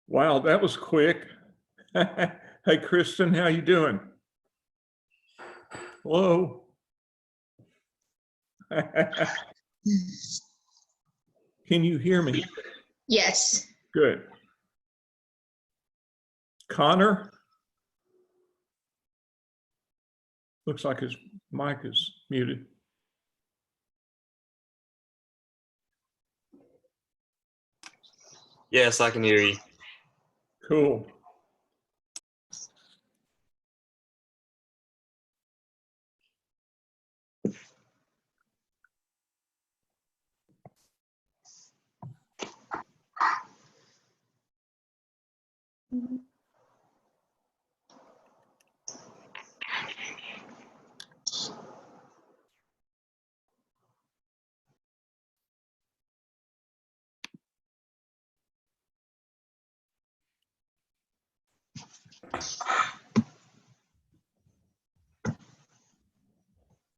Wow, that was quick. Hey, Kristen, how you doing? Hello. Can you hear me? Yes. Good. Connor? Looks like his mic is muted. Yes, I can hear you. Cool.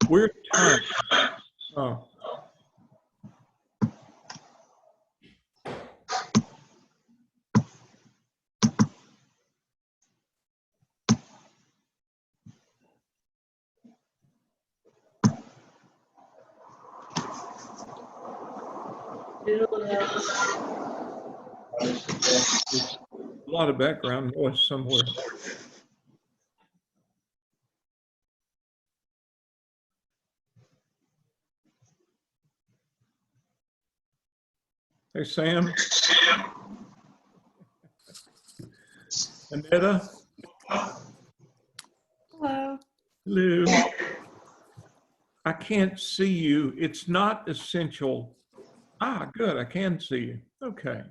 Weird time. Oh. A lot of background noise somewhere. Hey, Sam. Aneta. Hello. Hello. I can't see you. It's not essential. Ah, good. I can see you. Okay.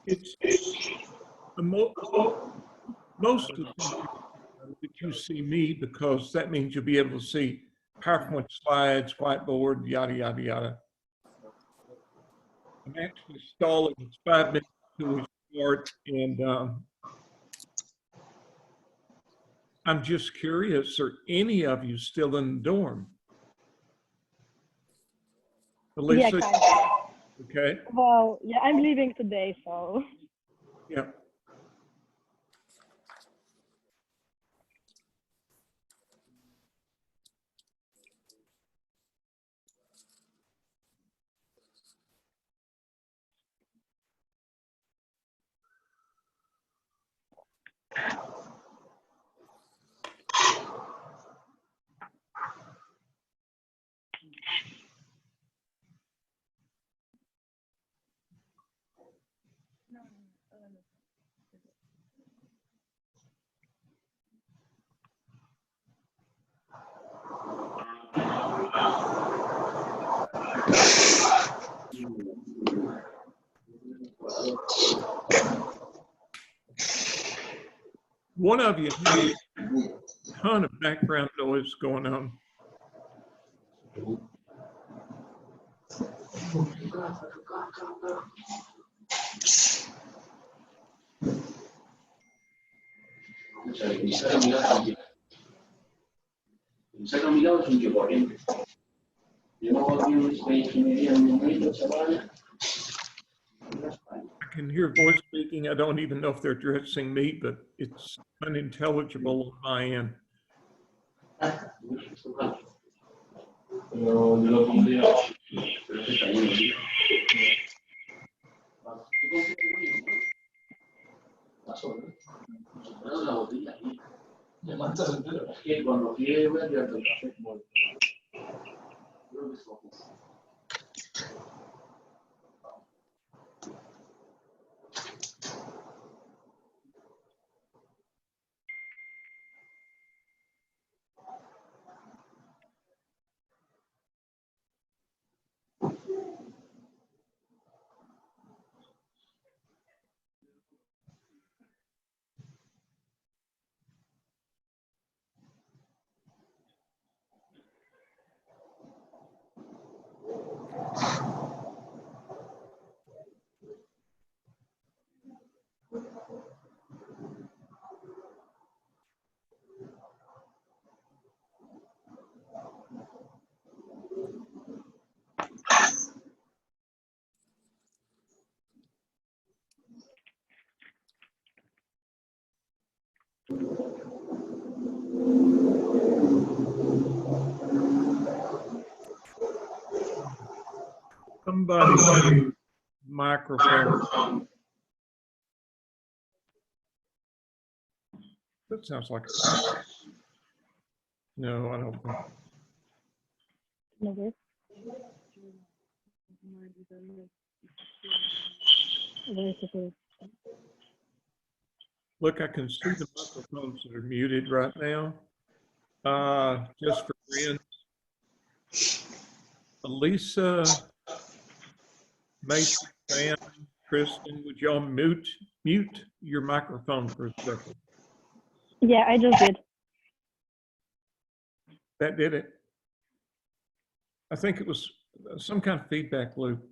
It's most of the time that you see me, because that means you'll be able to see PowerPoint slides, whiteboard, yada, yada, yada. I'm actually stalling. It's 5 minutes till we start, and I'm just curious, are any of you still in the dorm? Elisa? Yeah, kind of. Okay. Well, yeah, I'm leaving today, so. Yeah. One of you has a ton of background noise going on. I can hear voice speaking. I don't even know if they're addressing me, but it's unintelligible on my end. Somebody's microphone. That sounds like a... No, I don't think. No, where's it? Look, I can see the microphones that are muted right now. Just for friends. Elisa, Mason, Sam, Kristen, would y'all mute your microphone for a second? Yeah, I just did. That did it. I think it was some kind of feedback loop.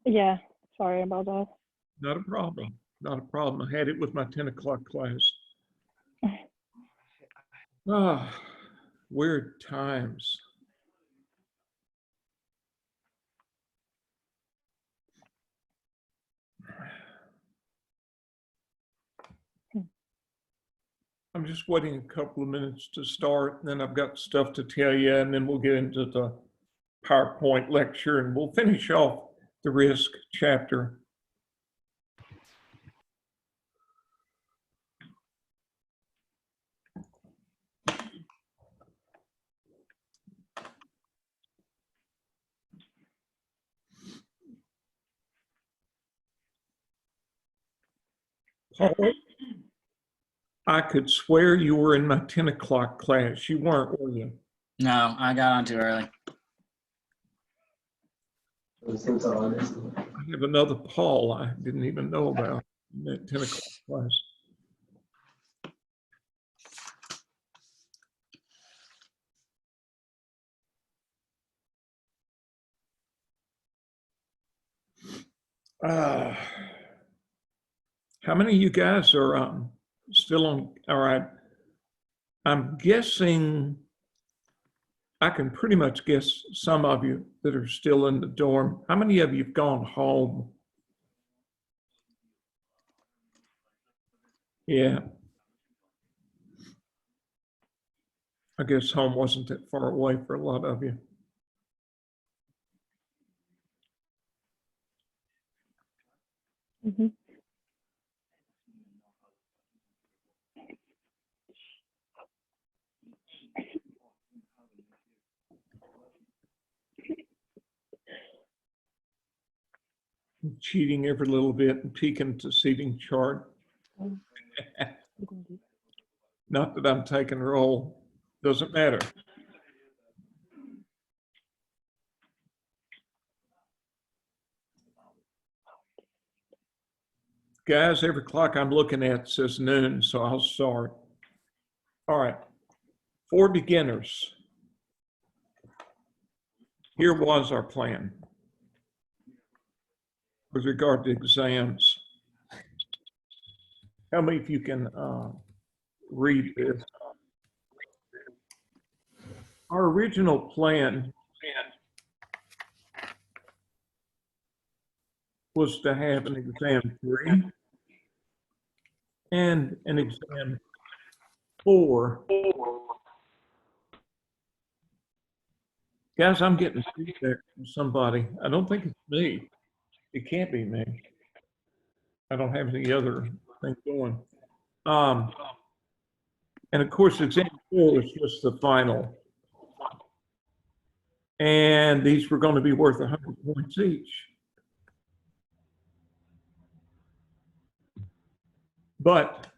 Yeah, sorry about that. Not a problem. Not a problem. I had it with my 10 o'clock class. Ah, weird times. I'm just waiting a couple of minutes to start, and then I've got stuff to tell you, and then we'll get into the PowerPoint lecture, and we'll finish off the risk chapter. Paul, I could swear you were in my 10 o'clock class. You weren't, were you? No, I got on too early. I have another Paul I didn't even know about in that 10 o'clock class. How many of you guys are still on? All right. I'm guessing, I can pretty much guess some of you that are still in the dorm. How many of you have gone home? Yeah. I guess home wasn't that far away for a lot of you. Mm-hmm. I'm cheating every little bit and peeking at the seating chart. Not that I'm taking roll. Doesn't matter. Guys, every clock I'm looking at says noon, so I'll start. All right, for beginners, here was our plan with regard to exams. How many of you can read this? Our original plan was to have an exam 3 and an exam 4. Guys, I'm getting feedback from somebody. I don't think it's me. It can't be me. I don't have any other thing going. And of course, exam 4 was just the final. And these were going to be worth 100 points each. But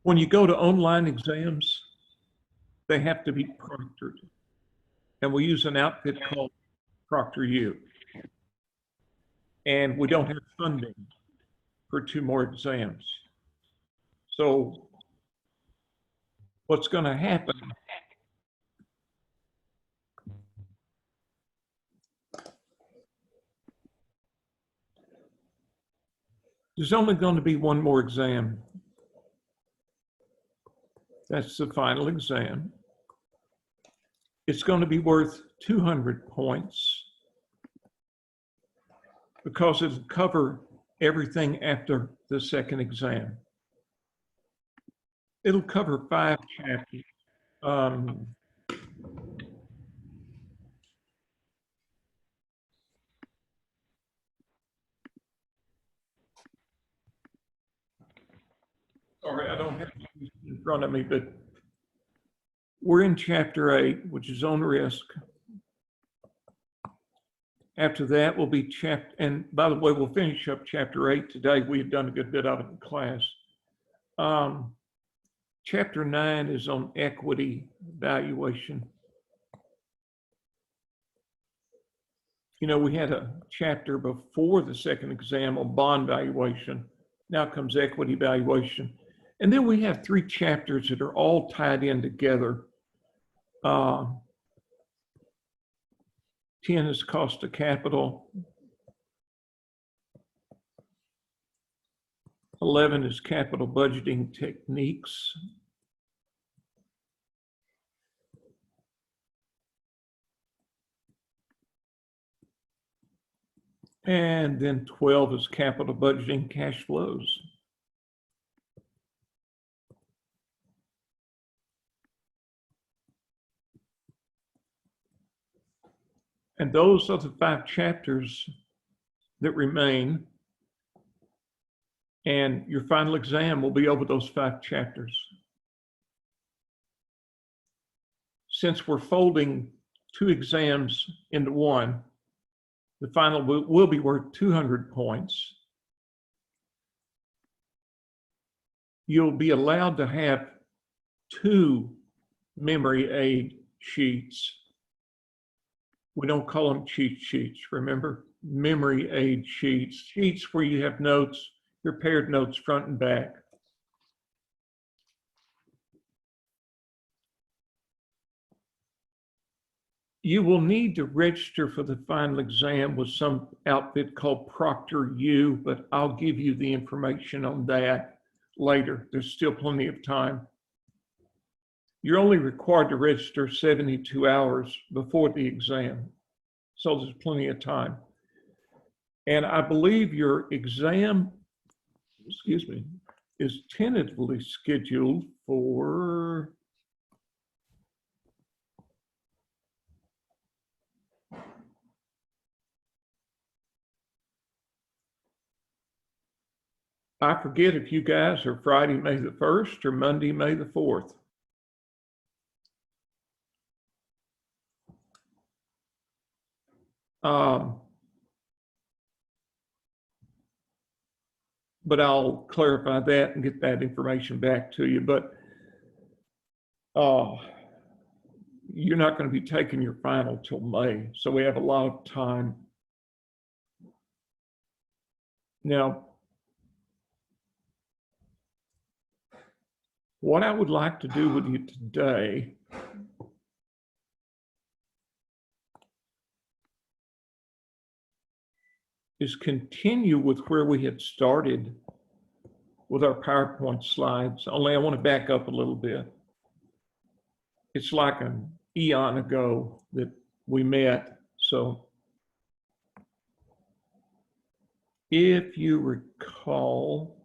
when you go to online exams, they have to be proctored. And we use an outfit called ProctorU. And we don't have funding for 2 more exams. So what's going to happen there's only going to be 1 more exam. That's the final exam. It's going to be worth 200 points because it'll cover everything after the second exam. It'll cover 5 chapters. Sorry, I don't have it in front of me, but we're in chapter 8, which is on risk. After that will be and by the way, we'll finish up chapter 8 today. We had done a good bit of it in class. Chapter 9 is on equity valuation. You know, we had a chapter before the second exam on bond valuation. Now comes equity valuation. And then we have 3 chapters that are all tied in together. 10 is cost of capital. 11 is capital budgeting techniques. And then 12 is capital budgeting cash flows. And those are the 5 chapters that remain. And your final exam will be over those 5 chapters. Since we're folding 2 exams into one, the final will be worth 200 points. You'll be allowed to have 2 memory aid sheets. We don't call them cheat sheets, remember? Memory aid sheets, sheets where you have notes, your paired notes front and back. You will need to register for the final exam with some outfit called ProctorU, but I'll give you the information on that later. There's still plenty of time. You're only required to register 72 hours before the exam, so there's plenty of time. And I believe your exam, is tentatively scheduled for I forget if you guys are Friday, May the 1st or Monday, May the 4th. But I'll clarify that and get that information back to you. But you're not going to be taking your final till May, so we have a lot of time. Now, what I would like to do with you today is continue with where we had started with our PowerPoint slides, only I want to back up a little bit. It's like an eon ago that we met. So if you recall,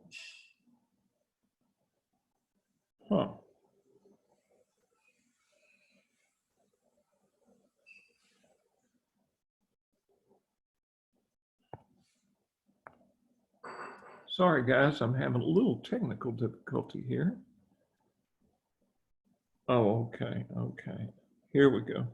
sorry guys, I'm having a little technical difficulty here. Oh, okay, here we go.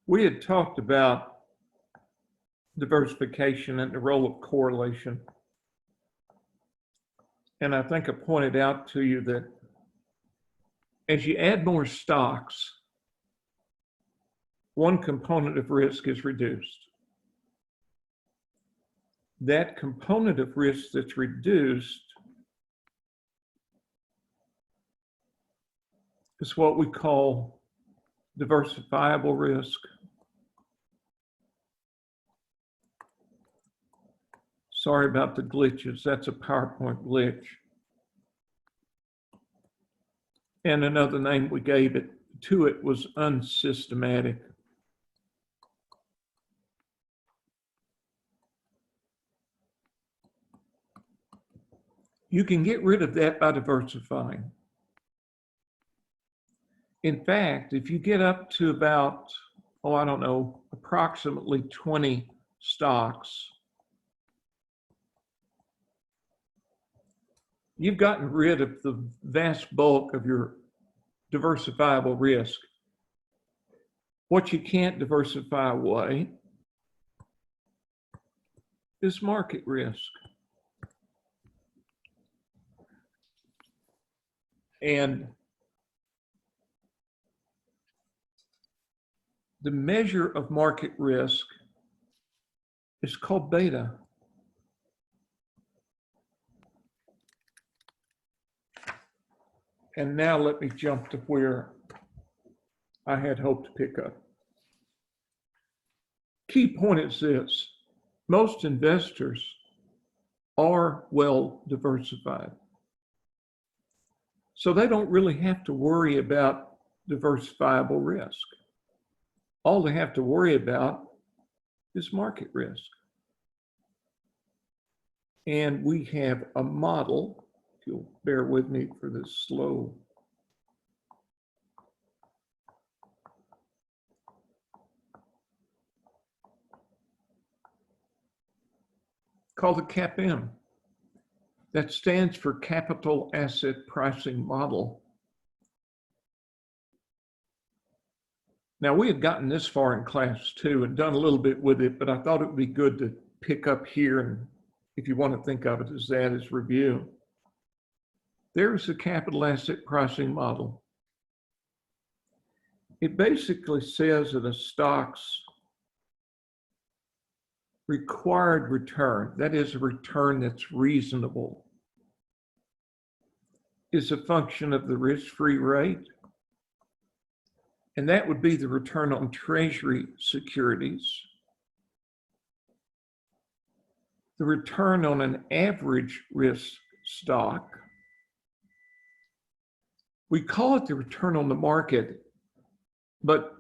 We had talked about diversification and the role of correlation. And I think I pointed out to you that as you add more stocks, one component of risk is reduced. That component of risk that's reduced is what we call diversifiable risk. Sorry about the glitches, that's a PowerPoint glitch. And another name we gave it to it was unsystematic. You can get rid of that by diversifying. In fact, if you get up to about, oh, I don't know, approximately 20 stocks, you've gotten rid of the vast bulk of your diversifiable risk. What you can't diversify away is market risk. And the measure of market risk is called beta. And now let me jump to where I had hoped to pick up. Key point is this: most investors are well diversified. So they don't really have to worry about diversifiable risk. All they have to worry about is market risk. And we have a model, if you'll bear with me for this slow. Called the CAPM. That stands for Capital Asset Pricing Model. Now, we had gotten this far in class 2 and done a little bit with it, but I thought it would be good to pick up here, and if you want to think of it as that, as review. There's the Capital Asset Pricing Model. It basically says that a stock's required return, that is a return that's reasonable, is a function of the risk-free rate. And that would be the return on treasury securities, the return on an average risk stock. We call it the return on the market, but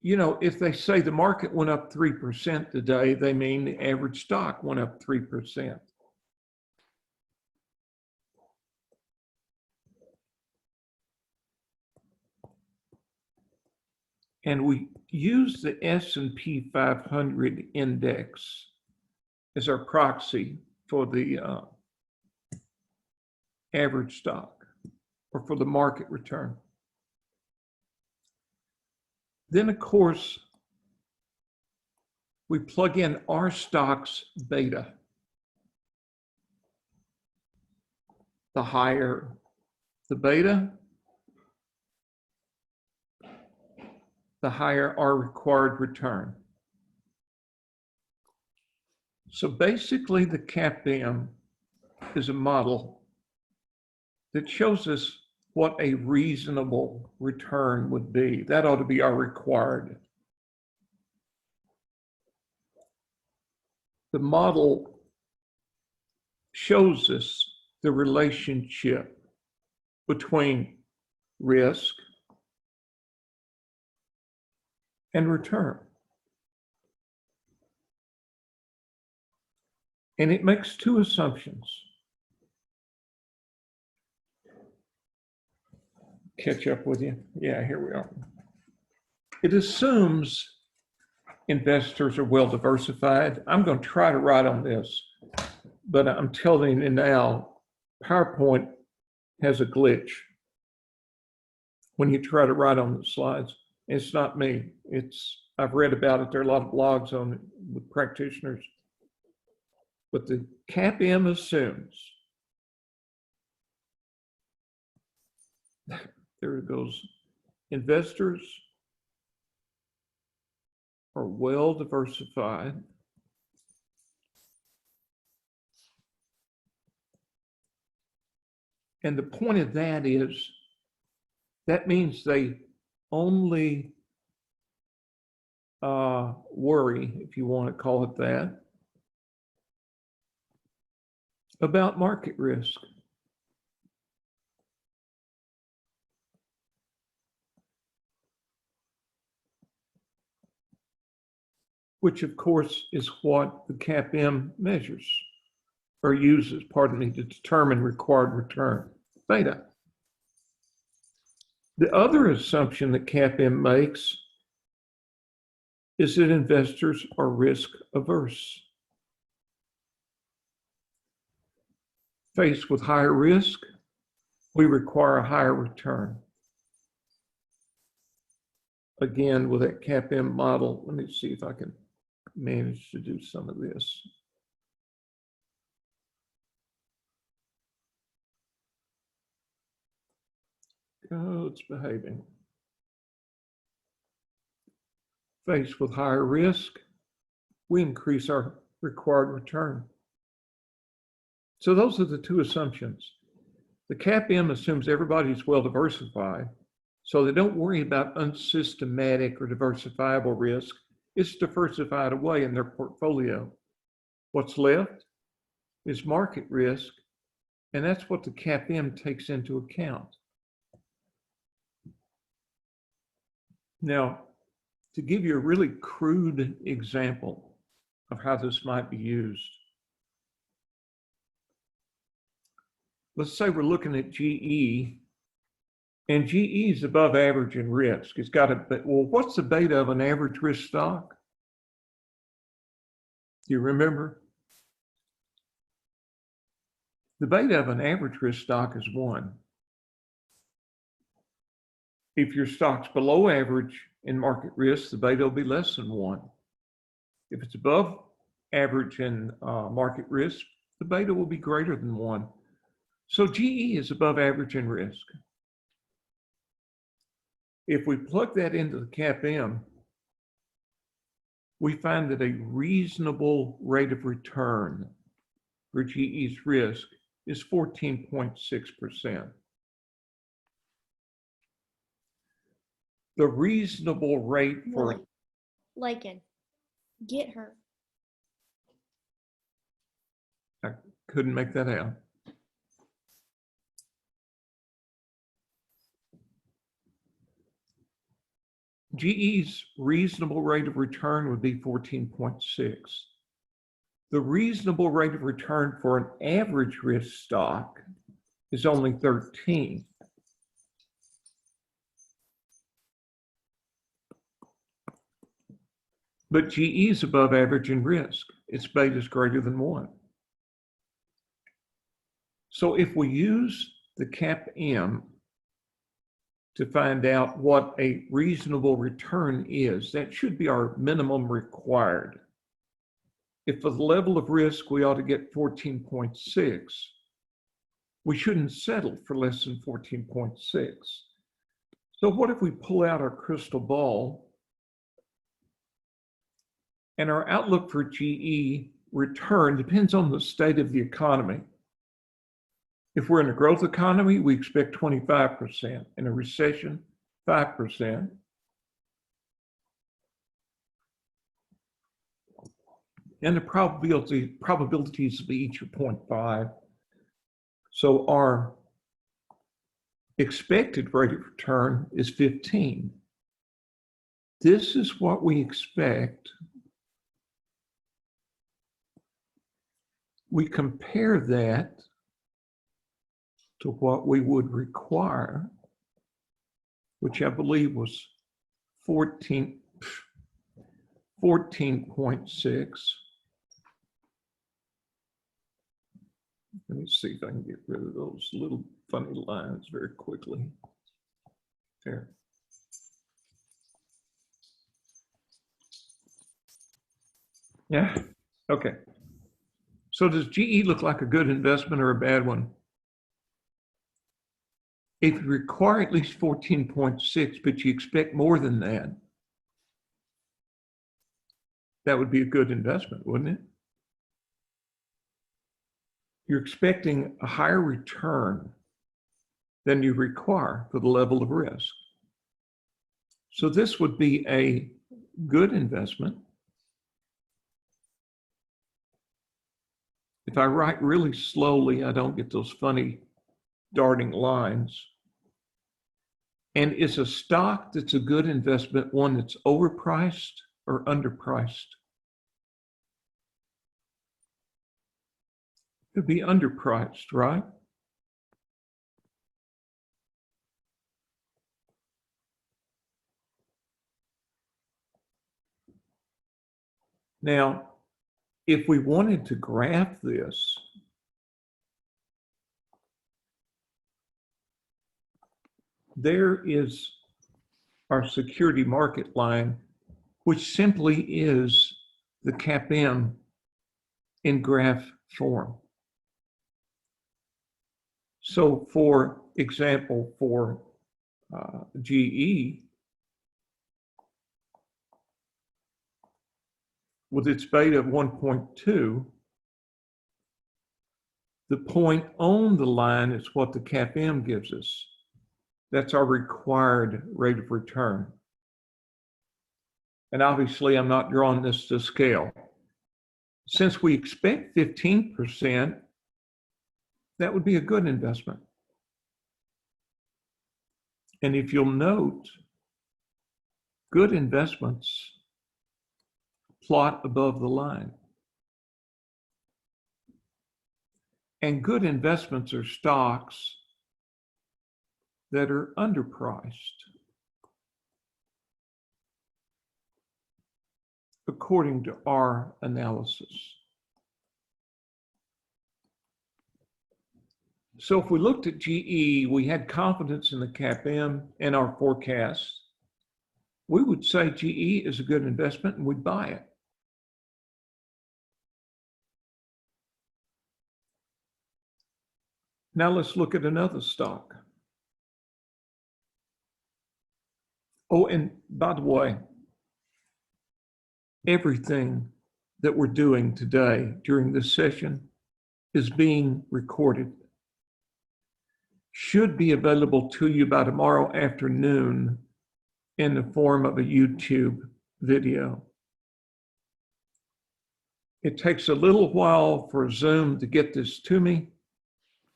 you know, if they say the market went up 3% today, they mean the average stock went up 3%. And we use the S&P 500 index as our proxy for the average stock or for the market return. Then, of course, we plug in our stock's beta. The higher the beta, the higher our required return. So basically, the CAPM is a model that shows us what a reasonable return would be. That ought to be our required. The model shows us the relationship between risk and return. And it makes two assumptions. Catch up with you. Yeah, here we are. It assumes investors are well diversified. I'm going to try to write on this, but I'm telling you now, PowerPoint has a glitch when you try to write on the slides. It's not me. I've read about it. There are a lot of blogs on it with practitioners. But the CAPM assumes, there it goes, investors are well diversified and the point of that is, that means they only worry, if you want to call it that, about market risk. which of course is what the CAPM measures or uses, pardon me, to determine required return, beta. The other assumption that CAPM makes is that investors are risk averse. Faced with higher risk, we require a higher return. Again, with that CAPM model, let me see if I can manage to do some of this. Oh, it's behaving. Faced with higher risk, we increase our required return. So those are the two assumptions. The CAPM assumes everybody's well diversified, so they don't worry about unsystematic or diversifiable risk. It's diversified away in their portfolio. What's left is market risk, and that's what the CAPM takes into account. Now, to give you a really crude example of how this might be used, let's say we're looking at GE, and GE is above average in risk. It's got a, well, what's the beta of an average risk stock? Do you remember? The beta of an average risk stock is 1. If your stock's below average in market risk, the beta will be less than 1. If it's above average in market risk, the beta will be greater than 1. So GE is above average in risk. If we plug that into the CAPM, we find that a reasonable rate of return for GE's risk is 14.6%. The reasonable rate for... Lycan, get her. I couldn't make that out. GE's reasonable rate of return would be 14.6. The reasonable rate of return for an average risk stock is only 13. But GE is above average in risk. Its beta is greater than 1. So if we use the CAPM to find out what a reasonable return is, that should be our minimum required. If for the level of risk we ought to get 14.6, we shouldn't settle for less than 14.6. So what if we pull out our crystal ball and our outlook for GE return depends on the state of the economy. If we're in a growth economy, we expect 25%. In a recession, 5%. And the probabilities of each are 0.5. So our expected rate of return is 15. This is what we expect. We compare that to what we would require, which I believe was 14.6. Let me see if I can get rid of those little funny lines very quickly. There. Yeah, okay. So does GE look like a good investment or a bad one? If you require at least 14.6, but you expect more than that, that would be a good investment, wouldn't it? You're expecting a higher return than you require for the level of risk. So this would be a good investment. If I write really slowly, I don't get those funny darting lines. And is a stock that's a good investment one that's overpriced or underpriced? It'd be underpriced, right? Now, if we wanted to graph this, there is our security market line, which simply is the CAPM in graph form. So for example, for GE, with its beta of 1.2, the point on the line is what the CAPM gives us. That's our required rate of return. And obviously, I'm not drawing this to scale. Since we expect 15%, that would be a good investment. And if you'll note, good investments plot above the line. And good investments are stocks that are underpriced, according to our analysis. So if we looked at GE, we had confidence in the CAPM and our forecasts, we would say GE is a good investment and we'd buy it. Now let's look at another stock. Oh, and by the way, everything that we're doing today during this session is being recorded. Should be available to you by tomorrow afternoon in the form of a YouTube video. It takes a little while for Zoom to get this to me,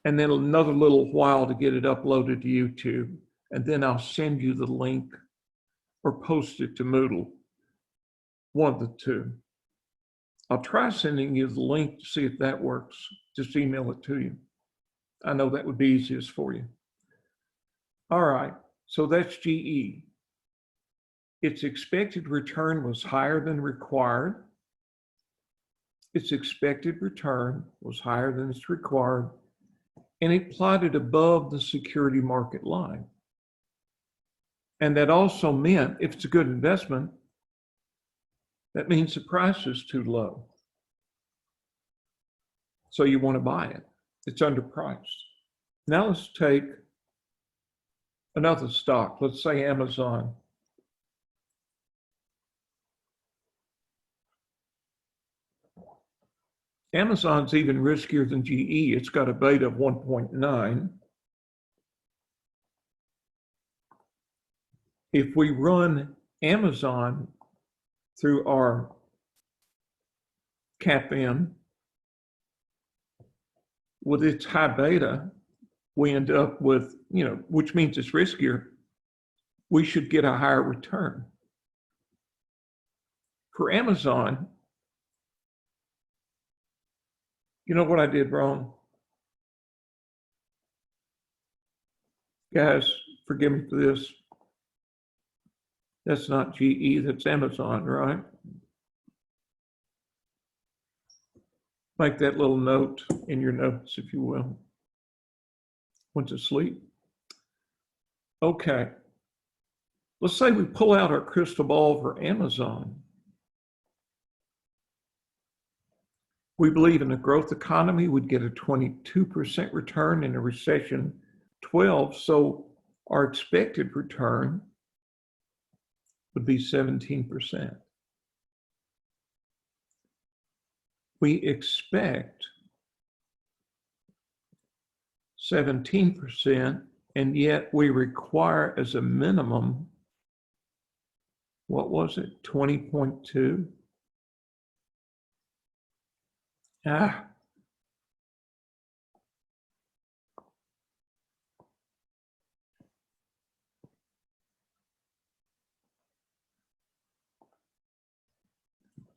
and then another little while to get it uploaded to YouTube, and then I'll send you the link or post it to Moodle, one of the two. I'll try sending you the link to see if that works. Just email it to you. I know that would be easiest for you. All right, so that's GE. Its expected return was higher than required. Its expected return was higher than its required, and it plotted above the security market line. And that also meant if it's a good investment, that means the price is too low. So you want to buy it. It's underpriced. Now let's take another stock. Let's say Amazon. Amazon's even riskier than GE. It's got a beta of 1.9. If we run Amazon through our CAPM with its high beta, we end up with, which means it's riskier, we should get a higher return. For Amazon, you know what I did wrong? Guys, forgive me for this. That's not GE, that's Amazon, right? Make that little note in your notes, if you will. Went to sleep. Okay. Let's say we pull out our crystal ball for Amazon. We believe in a growth economy, we'd get a 22% return, in a recession 12, so our expected return would be 17%. We expect 17%, and yet we require as a minimum, what was it, 20.2?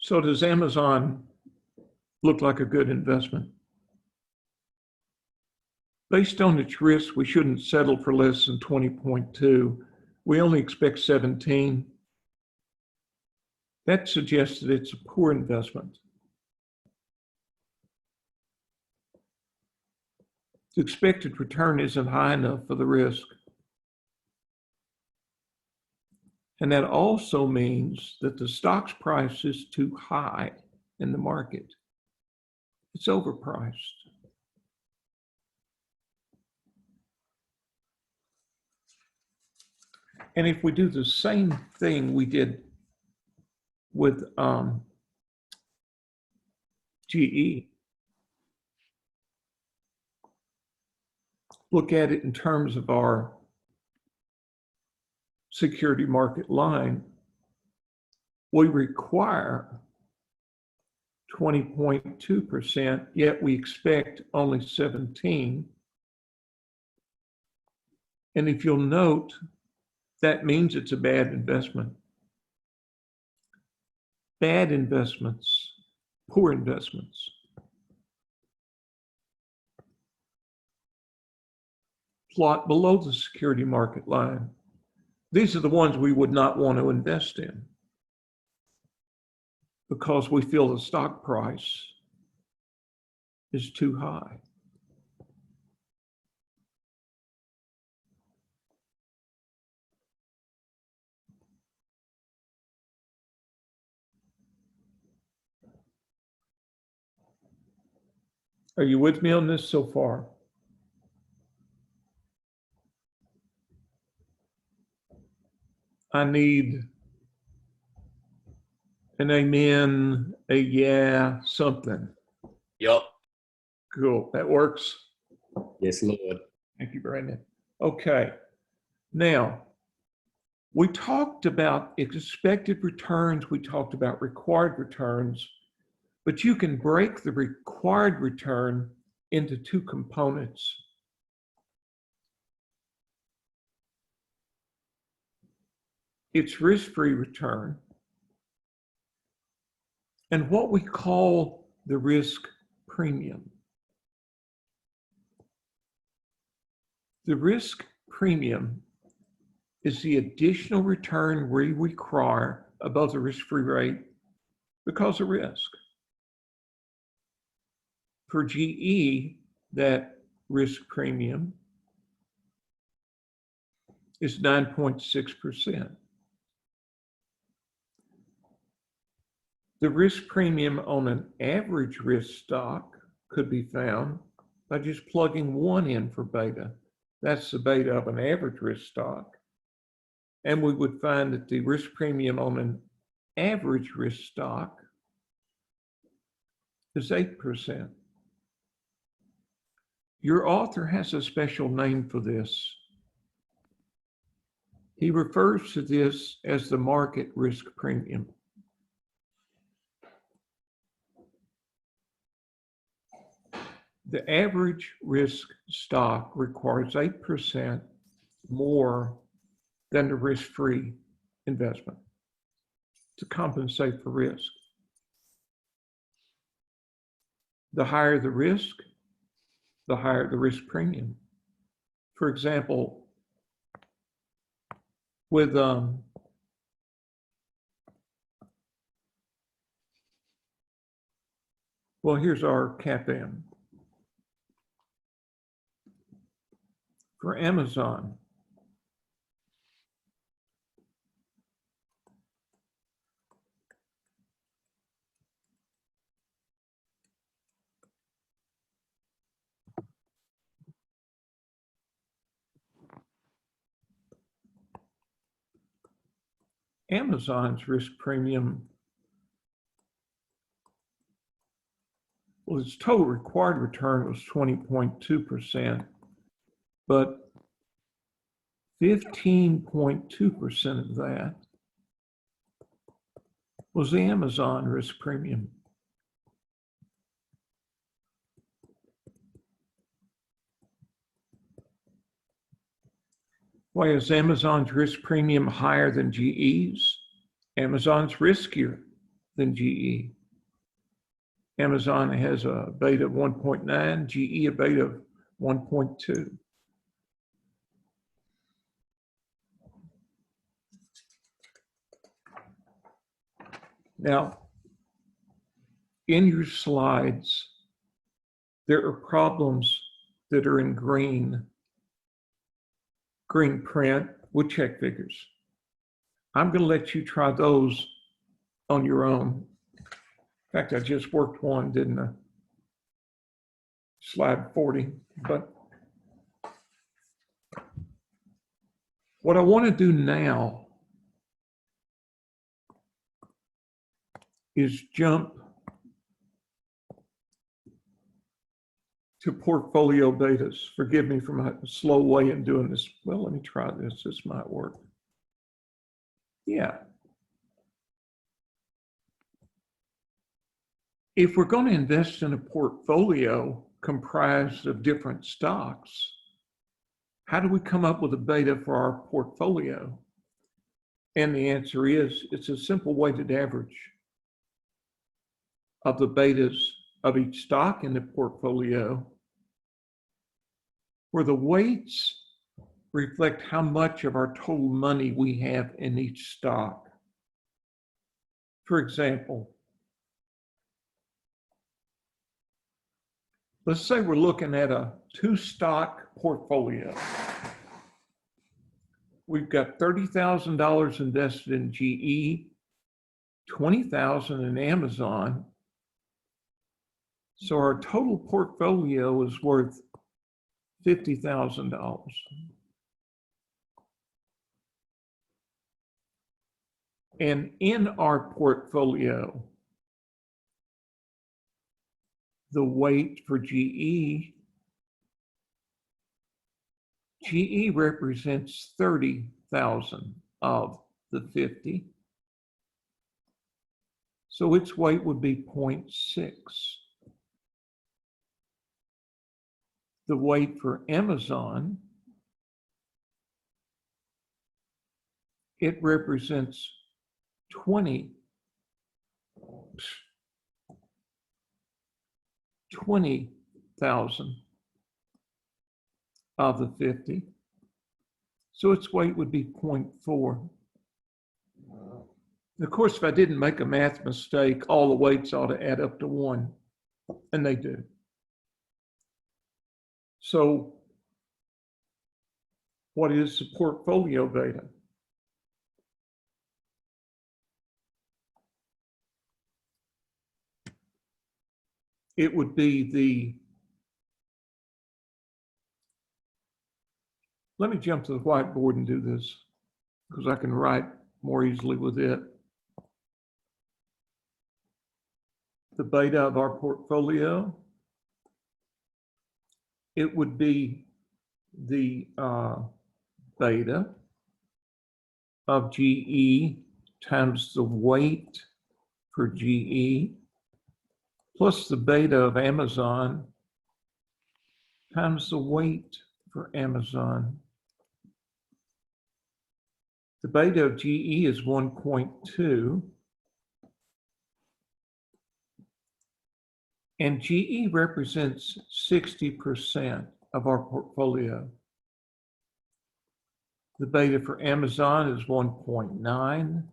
So does Amazon look like a good investment? Based on its risk, we shouldn't settle for less than 20.2. We only expect 17. That suggests that it's a poor investment. The expected return isn't high enough for the risk. And that also means that the stock's price is too high in the market. It's overpriced. And if we do the same thing we did with GE, look at it in terms of our security market line, we require 20.2%, yet we expect only 17. And if you'll note, that means it's a bad investment. Bad investments, poor investments. Plot below the security market line. These are the ones we would not want to invest in because we feel the stock price is too high. Are you with me on this so far? I need an amen, a yeah, something. Yup. Cool, that works. Yes, Lord. Thank you, Brandon. Okay, now, we talked about expected returns, we talked about required returns, but you can break the required return into two components. It's risk-free return and what we call the risk premium. The risk premium is the additional return we require above the risk-free rate because of risk. For GE, that risk premium is 9.6%. The risk premium on an average risk stock could be found by just plugging 1 in for beta. That's the beta of an average risk stock. And we would find that the risk premium on an average risk stock is 8%. Your author has a special name for this. He refers to this as the market risk premium. The average risk stock requires 8% more than the risk-free investment to compensate for risk. The higher the risk, the higher the risk premium. For example, with well, here's our CAPM. For Amazon, Amazon's risk premium, well, its total required return was 20.2%, but 15.2% of that was the Amazon risk premium. Why is Amazon's risk premium higher than GE's? Amazon's riskier than GE. Amazon has a beta of 1.9, GE a beta of 1.2. Now, in your slides, there are problems that are in green print with check figures. I'm going to let you try those on your own. In fact, I just worked one, didn't I? Slide 40. But what I want to do now is jump to portfolio betas. Forgive me for my slow way in doing this. Well, let me try this. This might work. Yeah. If we're going to invest in a portfolio comprised of different stocks, how do we come up with a beta for our portfolio? And the answer is, it's a simple weighted average of the betas of each stock in the portfolio, where the weights reflect how much of our total money we have in each stock. For example, let's say we're looking at a 2-stock portfolio. We've got $30,000 invested in GE, $20,000 in Amazon. So our total portfolio is worth $50,000. And in our portfolio, the weight for GE represents 30,000 of the 50. So its weight would be 0.6. The weight for Amazon, it represents 20,000 of the 50. So its weight would be 0.4. Of course, if I didn't make a math mistake, all the weights ought to add up to 1, and they do. So what is the portfolio beta? It would be let me jump to the whiteboard and do this, because I can write more easily with it. The beta of our portfolio, it would be the beta of GE times the weight for GE plus the beta of Amazon times the weight for Amazon. The beta of GE is 1.2. And GE represents 60% of our portfolio. The beta for Amazon is 1.9,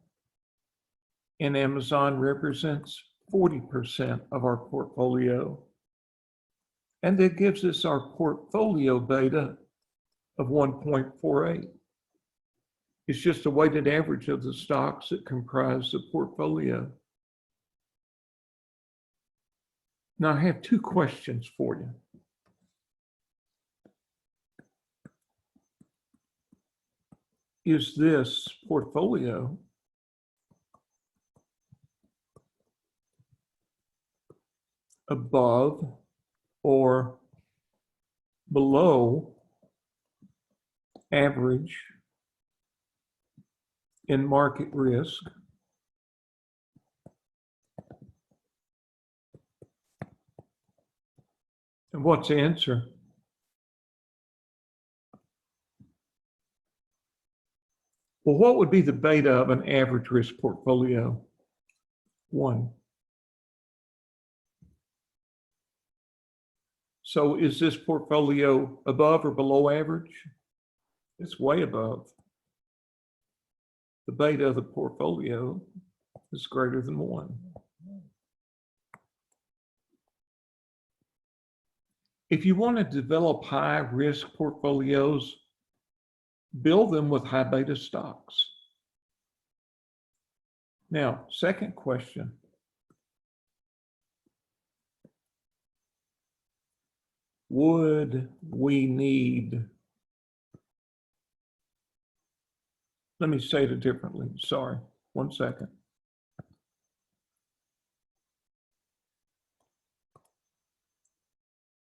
and Amazon represents 40% of our portfolio. And that gives us our portfolio beta of 1.48. It's just a weighted average of the stocks that comprise the portfolio. Now, I have 2 questions for you. Is this portfolio above or below average in market risk? And what's the answer? Well, what would be the beta of an average risk portfolio? 1. So is this portfolio above or below average? It's way above. The beta of the portfolio is greater than 1. If you want to develop high risk portfolios, build them with high beta stocks. Now, second question. Would we need, let me say it differently, sorry, 1 second.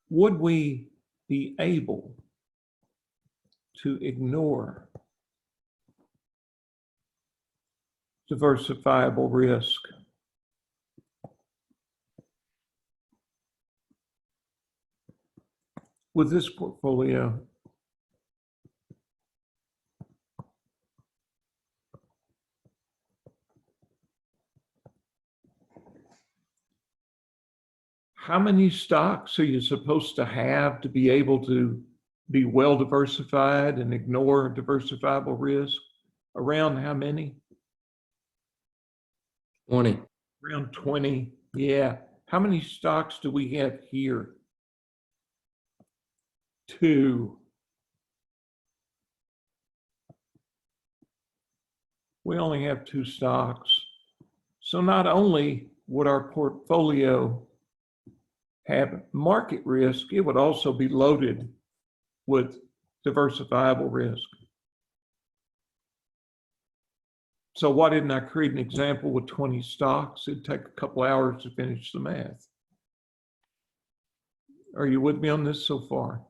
Would we be able to ignore diversifiable risk? With this portfolio? How many stocks are you supposed to have to be able to be well diversified and ignore diversifiable risk? Around how many? 20. Around 20, yeah. How many stocks do we have here? 2. We only have 2 stocks. So not only would our portfolio have market risk, it would also be loaded with diversifiable risk. So why didn't I create an example with 20 stocks? It'd take a couple hours to finish the math. Are you with me on this so far?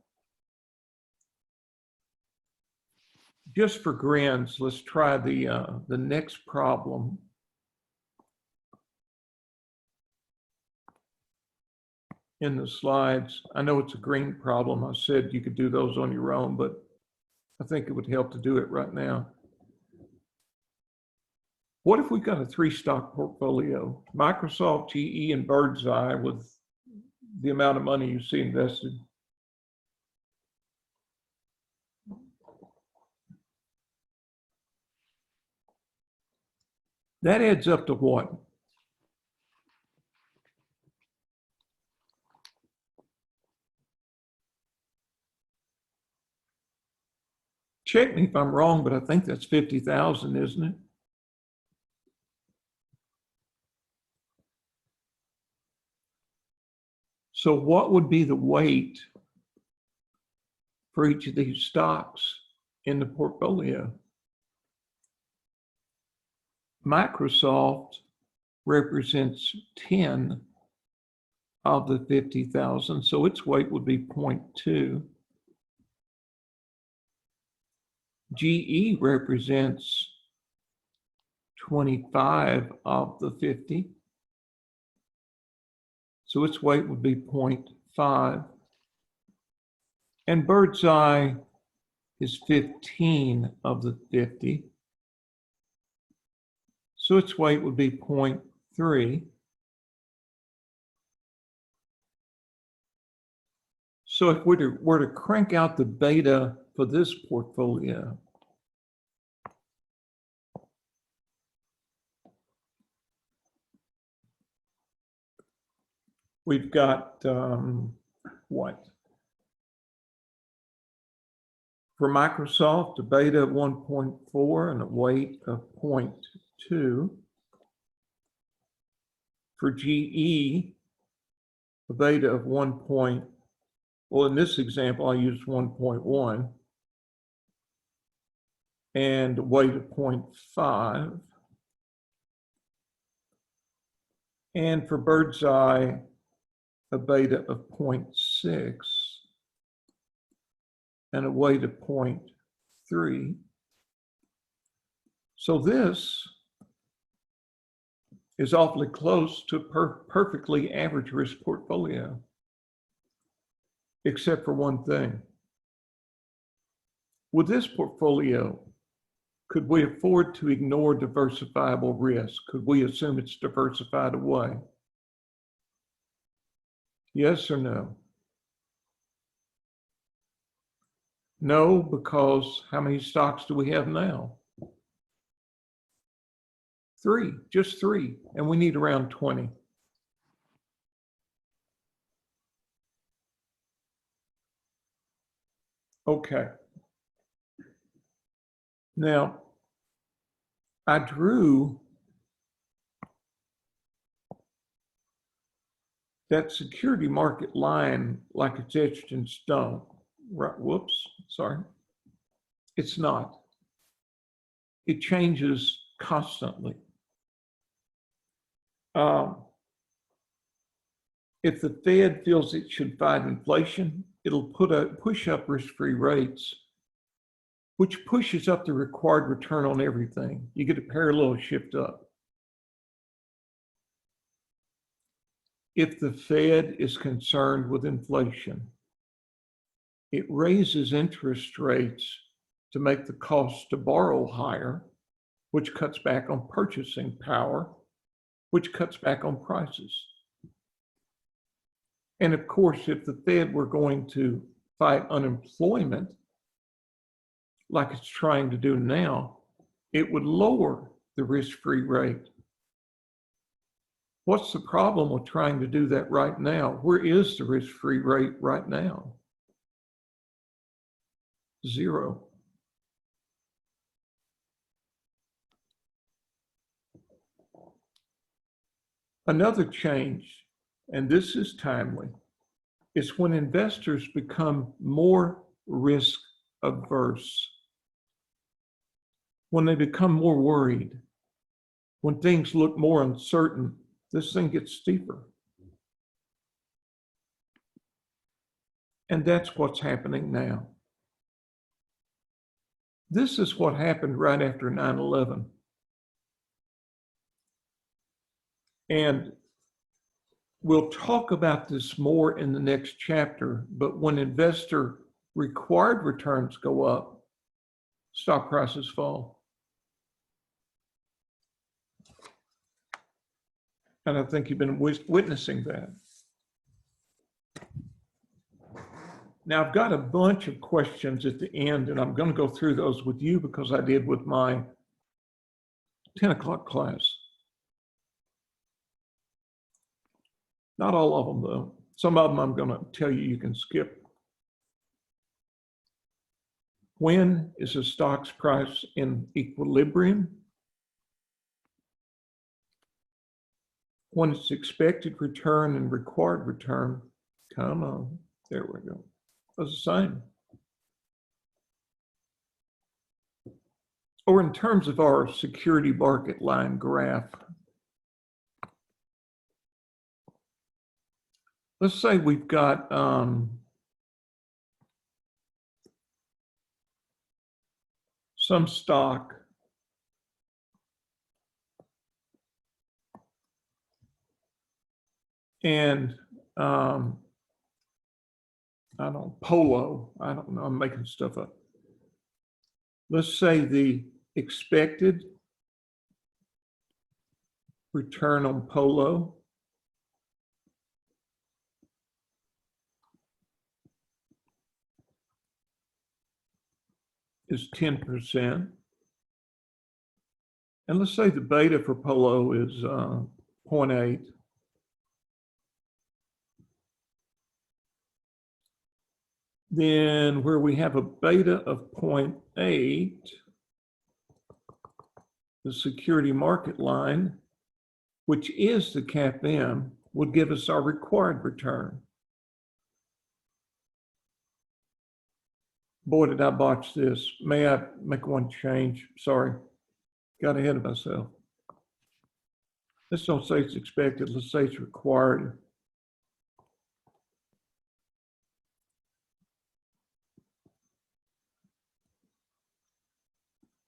Just for grins, let's try the next problem. In the slides. I know it's a green problem. I said you could do those on your own, but I think it would help to do it right now. What if we got a 3-stock portfolio? Microsoft, GE, and Birdseye with the amount of money you see invested. That adds up to what? Check me if I'm wrong, but I think that's 50,000, isn't it? So what would be the weight for each of these stocks in the portfolio? Microsoft represents 10 of the 50,000, so its weight would be 0.2. GE represents 25 of the 50. So its weight would be 0.5. And Birdseye is 15 of the 50. So its weight would be 0.3. So if we were to crank out the beta for this portfolio, we've got what? For Microsoft, a beta of 1.4 and a weight of 0.2. For GE, a beta of 1. Well, in this example, I used 1.1 and a weight of 0.5. And for Birdseye, a beta of 0.6 and a weight of 0.3. So this is awfully close to a perfectly average risk portfolio, except for one thing. With this portfolio, could we afford to ignore diversifiable risk? Could we assume it's diversified away? Yes or no? No, because how many stocks do we have now? 3, just 3, and we need around 20. Okay. Now, I drew that security market line like it's etched in stone. Right, whoops, sorry. It's not. It changes constantly. If the Fed feels it should fight inflation, it'll push up risk-free rates, which pushes up the required return on everything. You get a parallel shift up. If the Fed is concerned with inflation, it raises interest rates to make the cost to borrow higher, which cuts back on purchasing power, which cuts back on prices. And of course, if the Fed were going to fight unemployment, like it's trying to do now, it would lower the risk-free rate. What's the problem with trying to do that right now? Where is the risk-free rate right now? 0. Another change, and this is timely, is when investors become more risk averse, when they become more worried, when things look more uncertain, this thing gets steeper. And that's what's happening now. This is what happened right after 9/11. And we'll talk about this more in the next chapter, but when investor required returns go up, stock prices fall. And I think you've been witnessing that. Now, I've got a bunch of questions at the end, and I'm going to go through those with you because I did with my 10 o'clock class. Not all of them, though. Some of them I'm going to tell you can skip. When is a stock's price in equilibrium? When its expected return and required return, come on, there we go. It's the same. Or in terms of our security market line graph, let's say we've got some stock and I don't know, Polo, I don't know, I'm making stuff up. Let's say the expected return on Polo is 10%. And let's say the beta for Polo is 0.8. Then where we have a beta of 0.8, the security market line, which is the CAPM, would give us our required return. Boy, did I botch this. May I make one change? Sorry, got ahead of myself. Let's don't say it's expected, let's say it's required.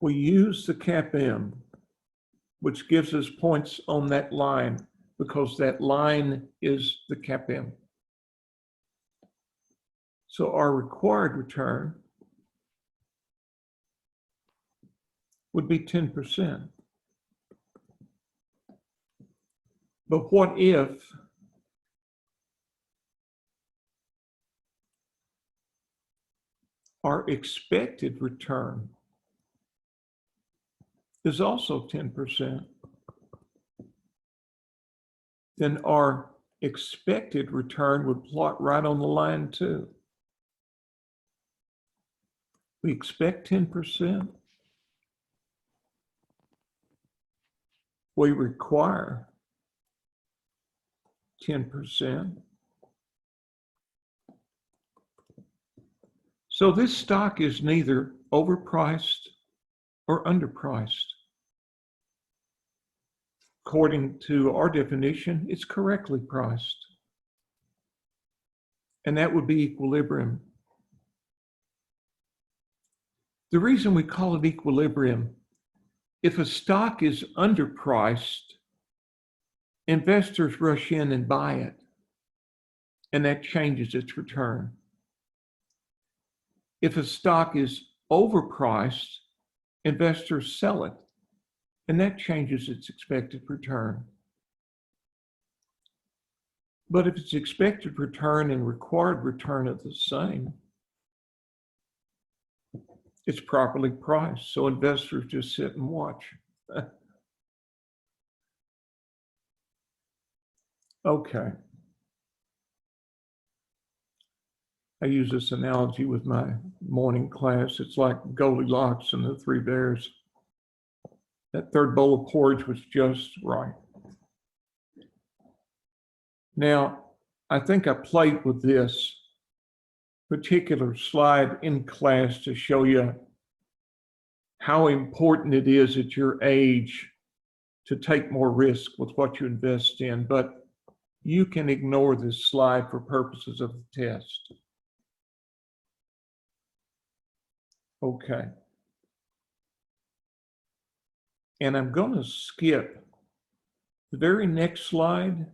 We use the CAPM, which gives us points on that line because that line is the CAPM. So our required return would be 10%. But what if our expected return is also 10%, then our expected return would plot right on the line too. We expect 10%. We require 10%. So this stock is neither overpriced or underpriced. According to our definition, it's correctly priced. And that would be equilibrium. The reason we call it equilibrium, if a stock is underpriced, investors rush in and buy it, and that changes its return. If a stock is overpriced, investors sell it, and that changes its expected return. But if its expected return and required return are the same, it's properly priced, so investors just sit and watch. Okay. I use this analogy with my morning class. It's like Goldilocks and the Three Bears. That third bowl of porridge was just right. Now, I think I played with this particular slide in class to show you how important it is at your age to take more risk with what you invest in, but you can ignore this slide for purposes of the test. Okay. And I'm going to skip the very next slide.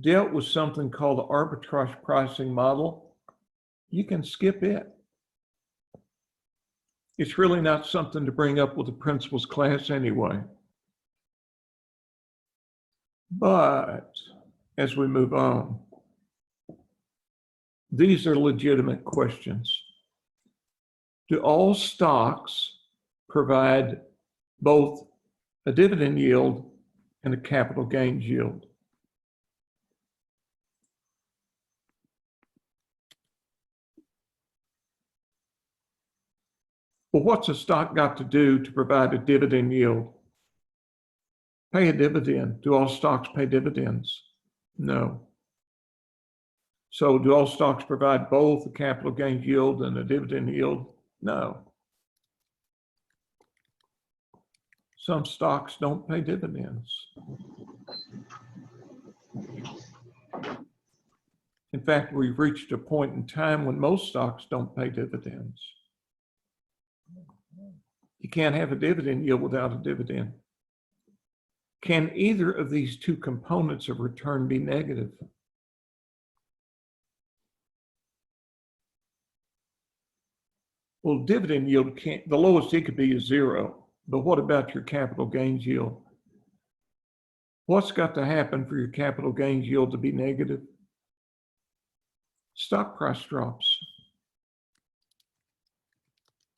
Dealt with something called the arbitrage pricing model. You can skip it. It's really not something to bring up with the principles class anyway. But as we move on, these are legitimate questions. Do all stocks provide both a dividend yield and a capital gains yield? Well, what's a stock got to do to provide a dividend yield? Pay a dividend. Do all stocks pay dividends? No. So do all stocks provide both a capital gains yield and a dividend yield? No. Some stocks don't pay dividends. In fact, we've reached a point in time when most stocks don't pay dividends. You can't have a dividend yield without a dividend. Can either of these two components of return be negative? Well, dividend yield can't, the lowest it could be is 0. But what about your capital gains yield? What's got to happen for your capital gains yield to be negative? Stock price drops.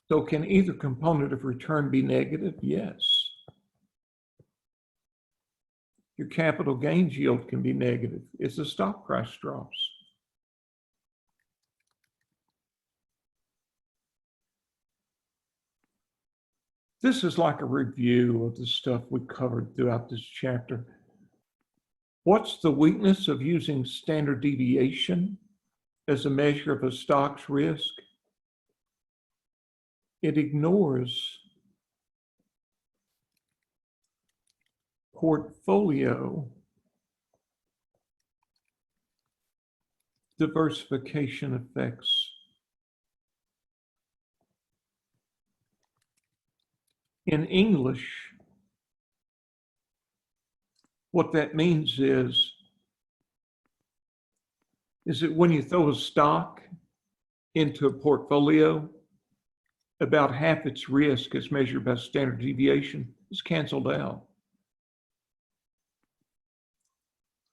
So can either component of return be negative? Yes. Your capital gains yield can be negative if the stock price drops. This is like a review of the stuff we covered throughout this chapter. What's the weakness of using standard deviation as a measure of a stock's risk? It ignores portfolio diversification effects. In English, what that means is that when you throw a stock into a portfolio, about half its risk as measured by standard deviation is canceled out.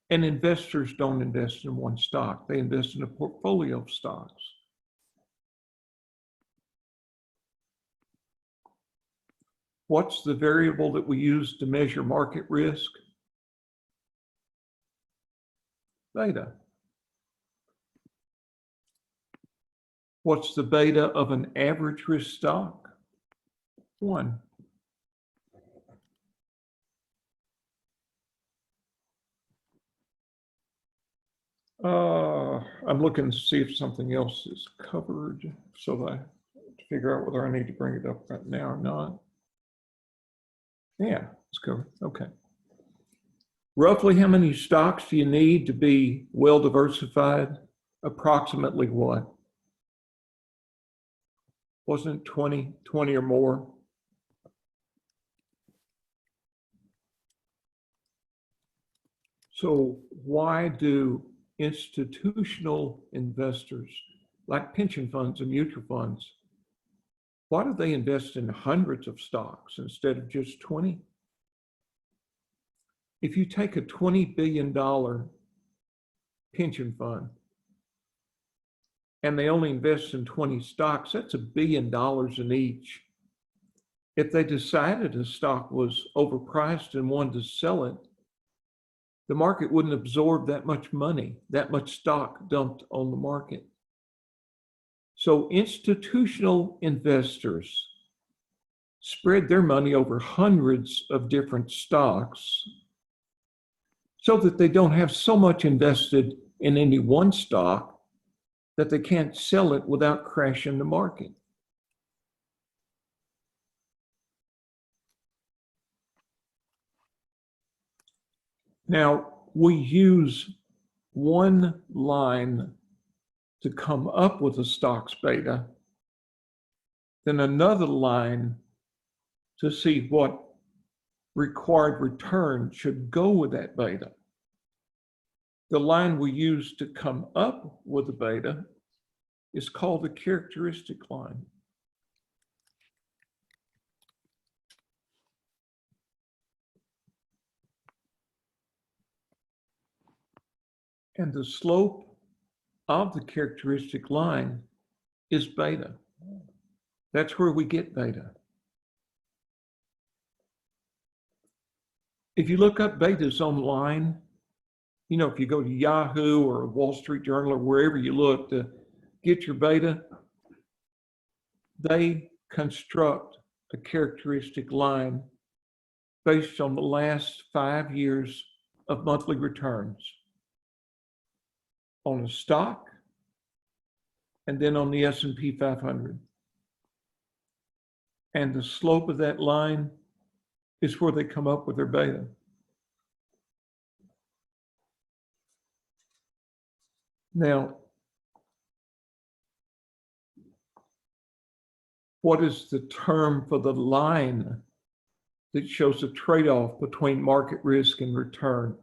And investors don't invest in one stock. They invest in a portfolio of stocks. What's the variable that we use to measure market risk? Beta. What's the beta of an average risk stock? 1. I'm looking to see if something else is covered so that I figure out whether I need to bring it up right now or not. Yeah, it's covered. Okay. Roughly how many stocks do you need to be well diversified? Approximately what? Wasn't it 20 or more? So why do institutional investors like pension funds and mutual funds, why do they invest in hundreds of stocks instead of just 20? If you take a $20 billion pension fund and they only invest in 20 stocks, that's $1 billion in each. If they decided a stock was overpriced and wanted to sell it, the market wouldn't absorb that much money, that much stock dumped on the market. So institutional investors spread their money over hundreds of different stocks so that they don't have so much invested in any one stock that they can't sell it without crashing the market. Now, we use one line to come up with a stock's beta, then another line to see what required return should go with that beta. The line we use to come up with the beta is called the characteristic line. And the slope of the characteristic line is beta. That's where we get beta. If you look up betas online, you know, if you go to Yahoo or Wall Street Journal or wherever you look to get your beta, they construct a characteristic line based on the last 5 years of monthly returns on a stock and then on the S&P 500. And the slope of that line is where they come up with their beta. Now, what is the term for the line that shows a trade-off between market risk and return?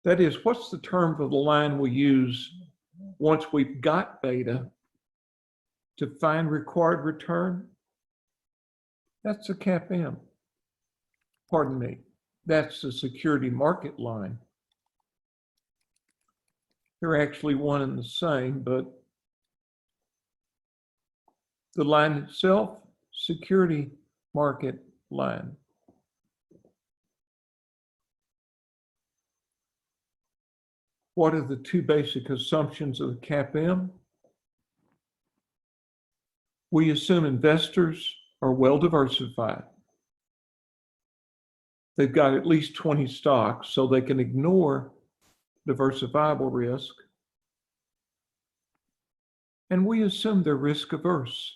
That is, what's the term for the line we use once we've got beta to find required return? That's the CAPM. Pardon me, that's the security market line. They're actually one and the same, but the line itself, security market line. What are the two basic assumptions of the CAPM? We assume investors are well diversified. They've got at least 20 stocks, so they can ignore diversifiable risk. And we assume they're risk averse,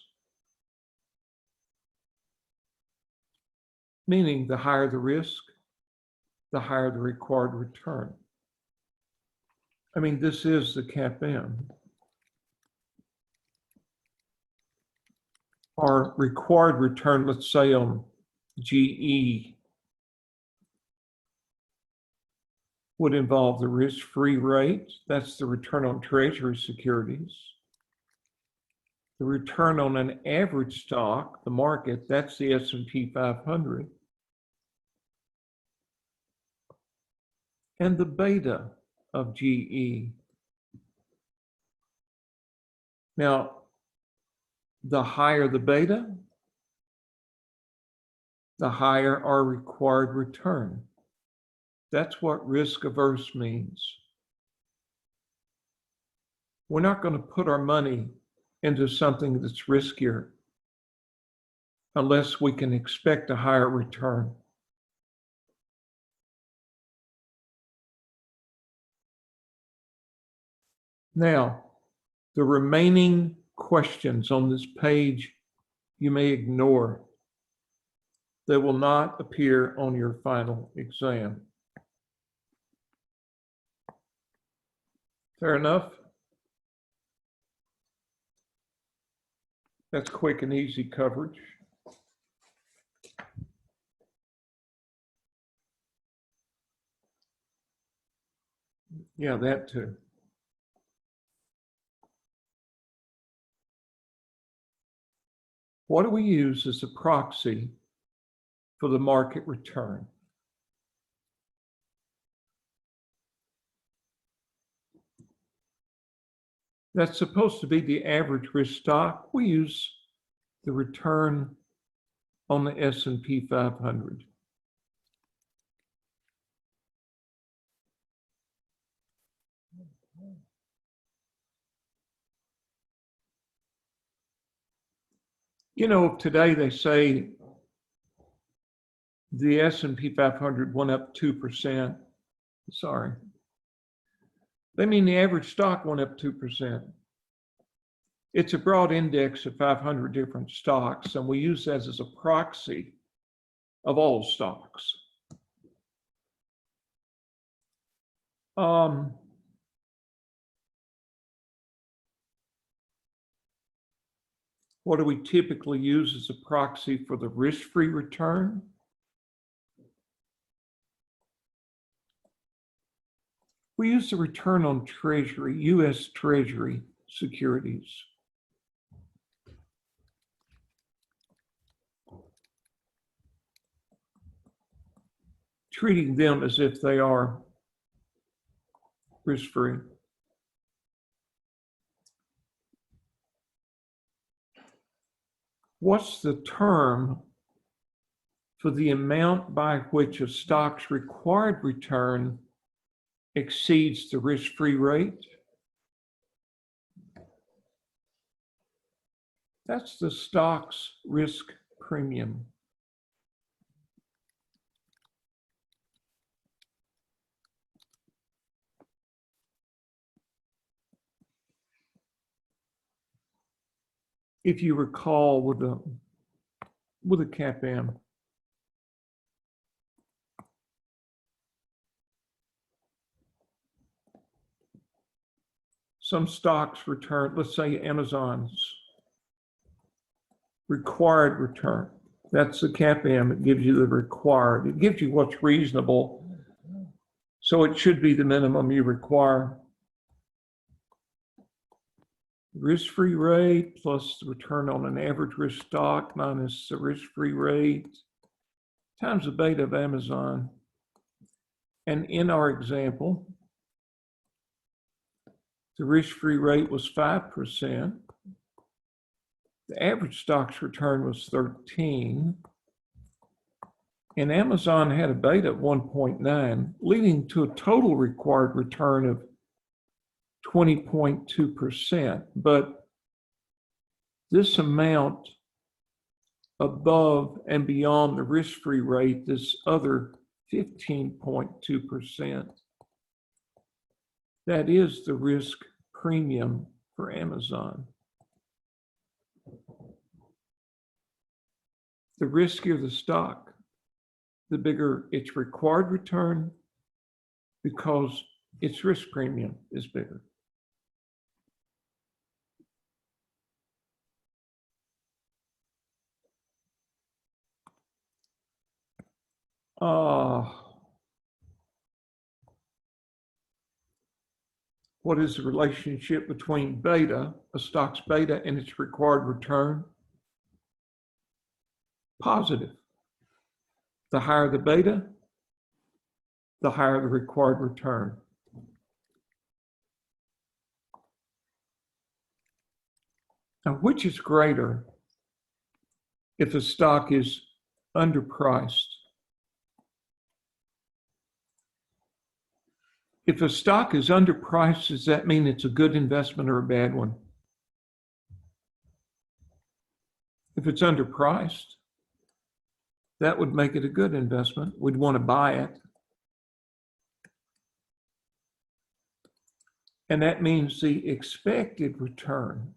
meaning the higher the risk, the higher the required return. I mean, this is the CAPM. Our required return, let's say on GE, would involve the risk-free rate. That's the return on treasury securities. The return on an average stock, the market, that's the S&P 500. And the beta of GE. Now, the higher the beta, the higher our required return. That's what risk averse means. We're not going to put our money into something that's riskier unless we can expect a higher return. Now, the remaining questions on this page you may ignore. They will not appear on your final exam. Fair enough? That's quick and easy coverage. Yeah, that too. What do we use as a proxy for the market return? That's supposed to be the average risk stock. We use the return on the S&P 500. You know, today they say the S&P 500 went up 2%. Sorry. They mean the average stock went up 2%. It's a broad index of 500 different stocks, and we use that as a proxy of all stocks. What do we typically use as a proxy for the risk-free return? We use the return on Treasury, U.S. Treasury securities. Treating them as if they are risk-free. What's the term for the amount by which a stock's required return exceeds the risk-free rate? That's the stock's risk premium. If you recall with a CAPM, some stocks return, let's say Amazon's required return. That's the CAPM. It gives you the required. It gives you what's reasonable. So it should be the minimum you require. Risk-free rate plus the return on an average risk stock minus the risk-free rate times the beta of Amazon. And in our example, the risk-free rate was 5%. The average stock's return was 13. And Amazon had a beta of 1.9, leading to a total required return of 20.2%. But this amount above and beyond the risk-free rate, this other 15.2%, that is the risk premium for Amazon. The riskier the stock, the bigger its required return because its risk premium is bigger. What is the relationship between beta, a stock's beta, and its required return? Positive. The higher the beta, the higher the required return. Now, which is greater if the stock is underpriced. If a stock is underpriced, does that mean it's a good investment or a bad one? If it's underpriced, that would make it a good investment. We'd want to buy it. And that means the expected return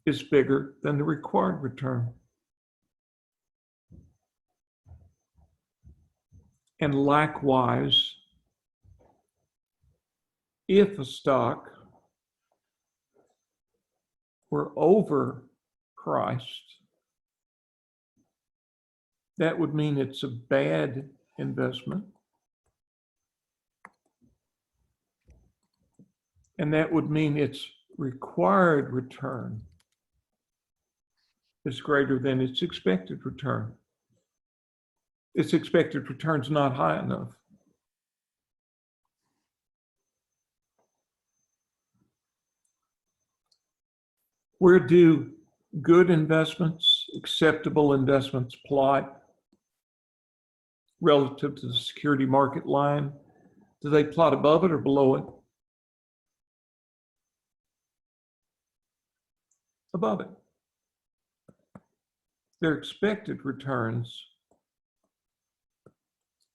is bigger than the required return. And likewise, if a stock were overpriced, that would mean it's a bad investment. And that would mean its required return is greater than its expected return. Its expected return's not high enough. Where do good investments, acceptable investments plot relative to the security market line? Do they plot above it or below it? Above it. Their expected returns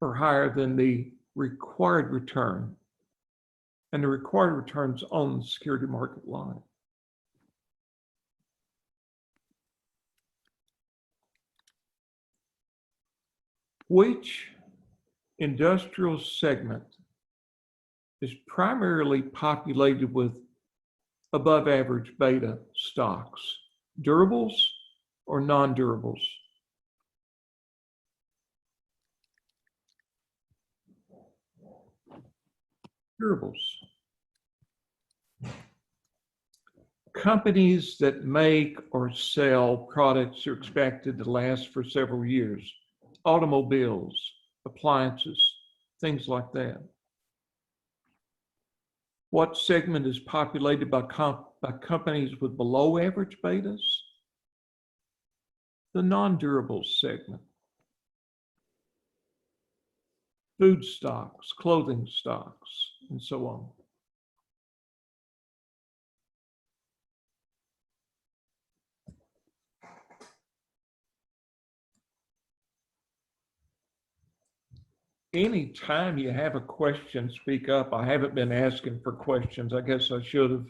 are higher than the required return, and the required returns on the security market line. Which industrial segment is primarily populated with above average beta stocks? Durables or non-durables? Durables. Companies that make or sell products are expected to last for several years. Automobiles, appliances, things like that. What segment is populated by companies with below average betas? The non-durable segment. Food stocks, clothing stocks, and so on. Anytime you have a question, speak up. I haven't been asking for questions. I guess I should have.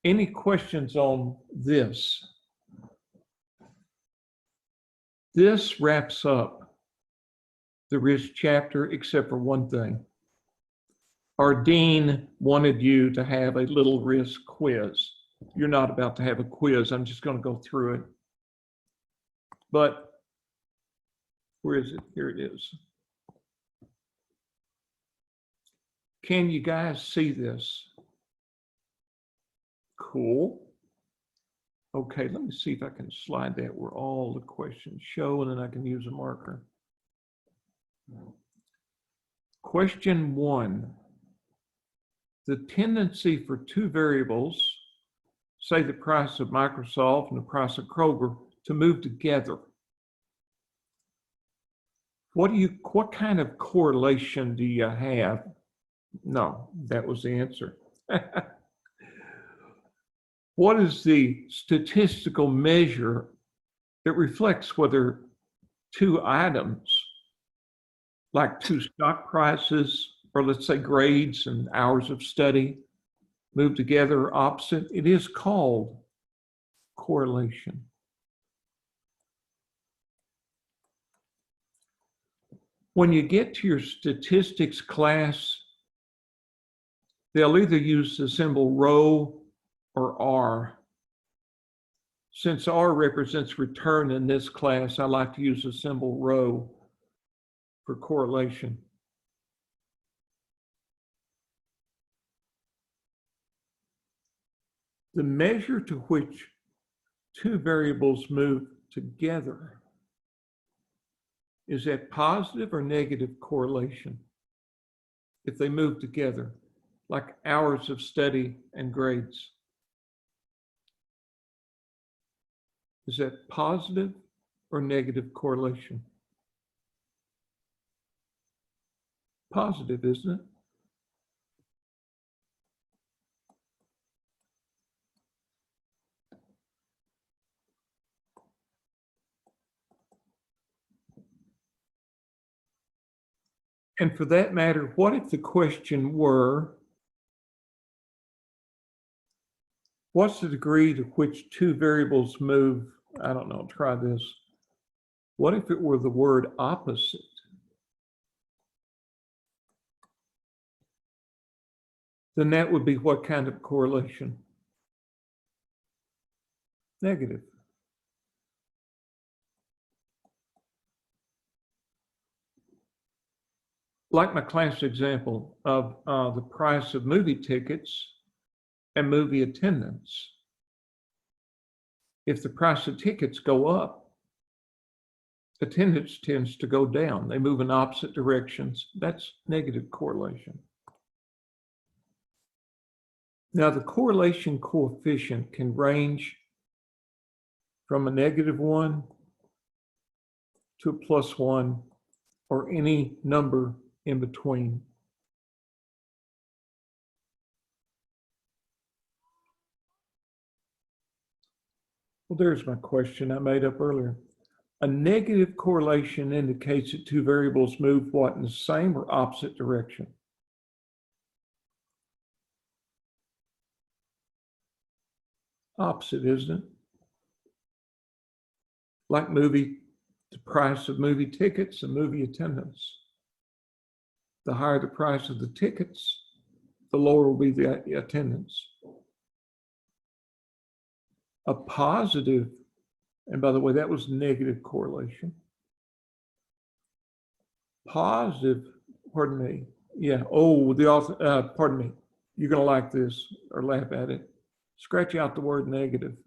Any questions on this? This wraps up the risk chapter, except for one thing. Our dean wanted you to have a little risk quiz. You're not about to have a quiz. I'm just going to go through it. But where is it? Here it is. Can you guys see this? Cool. Okay, let me see if I can slide that where all the questions show, and then I can use a marker. Question 1. The tendency for two variables, say the price of Microsoft and the price of Kroger, to move together. What kind of correlation do you have? No, that was the answer. What is the statistical measure that reflects whether two items, like two stock prices, or let's say grades and hours of study, move together or opposite? It is called correlation. When you get to your statistics class, they'll either use the symbol rho or R. Since R represents return in this class, I like to use the symbol rho for correlation. The measure to which two variables move together is that positive or negative correlation if they move together, like hours of study and grades. Is that positive or negative correlation? Positive, isn't it? And for that matter, what if the question were, what's the degree to which two variables move? I don't know, try this. What if it were the word opposite? Then that would be what kind of correlation? Negative. Like my class example of the price of movie tickets and movie attendance. If the price of tickets go up, attendance tends to go down. They move in opposite directions. That's negative correlation. Now, the correlation coefficient can range from a -1 to a +1 or any number in between. Well, there's my question I made up earlier. A negative correlation indicates that two variables move what, in the same or opposite direction? Opposite, isn't it? Like the price of movie tickets and movie attendance. The higher the price of the tickets, the lower will be the attendance. A positive, and by the way, that was negative correlation. Positive, pardon me. Yeah, oh, the author, pardon me. You're gonna like this or laugh at it. Scratch out the word negative.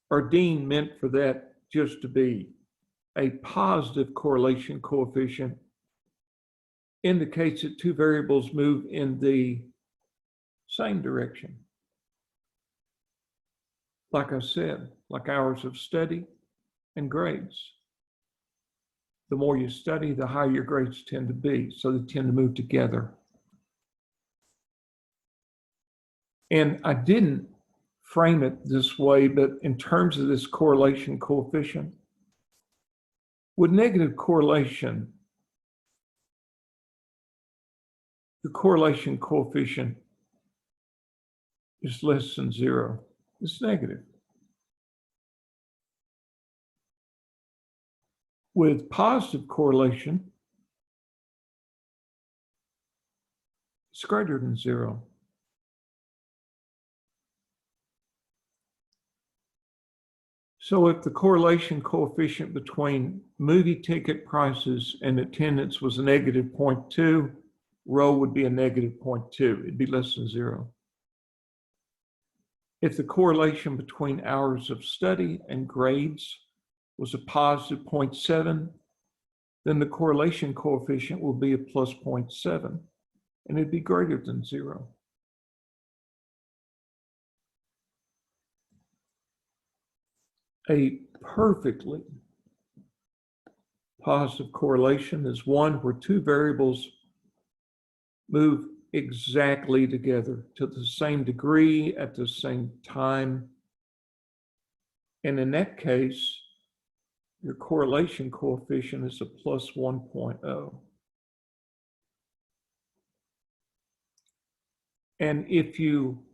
Our dean meant for that just to be a positive correlation coefficient indicates that two variables move in the same direction. Like I said, like hours of study and grades. The more you study, the higher your grades tend to be, so they tend to move together. And I didn't frame it this way, but in terms of this correlation coefficient, with negative correlation, the correlation coefficient is less than 0. It's negative. With positive correlation, it's greater than 0. So if the correlation coefficient between movie ticket prices and attendance was a -0.2, rho would be a -0.2. It'd be less than 0. If the correlation between hours of study and grades was a positive 0.7, then the correlation coefficient will be a plus 0.7, and it'd be greater than 0. A perfectly positive correlation is one where two variables move exactly together to the same degree at the same time. And in that case, your correlation coefficient is a plus 1.0. And if you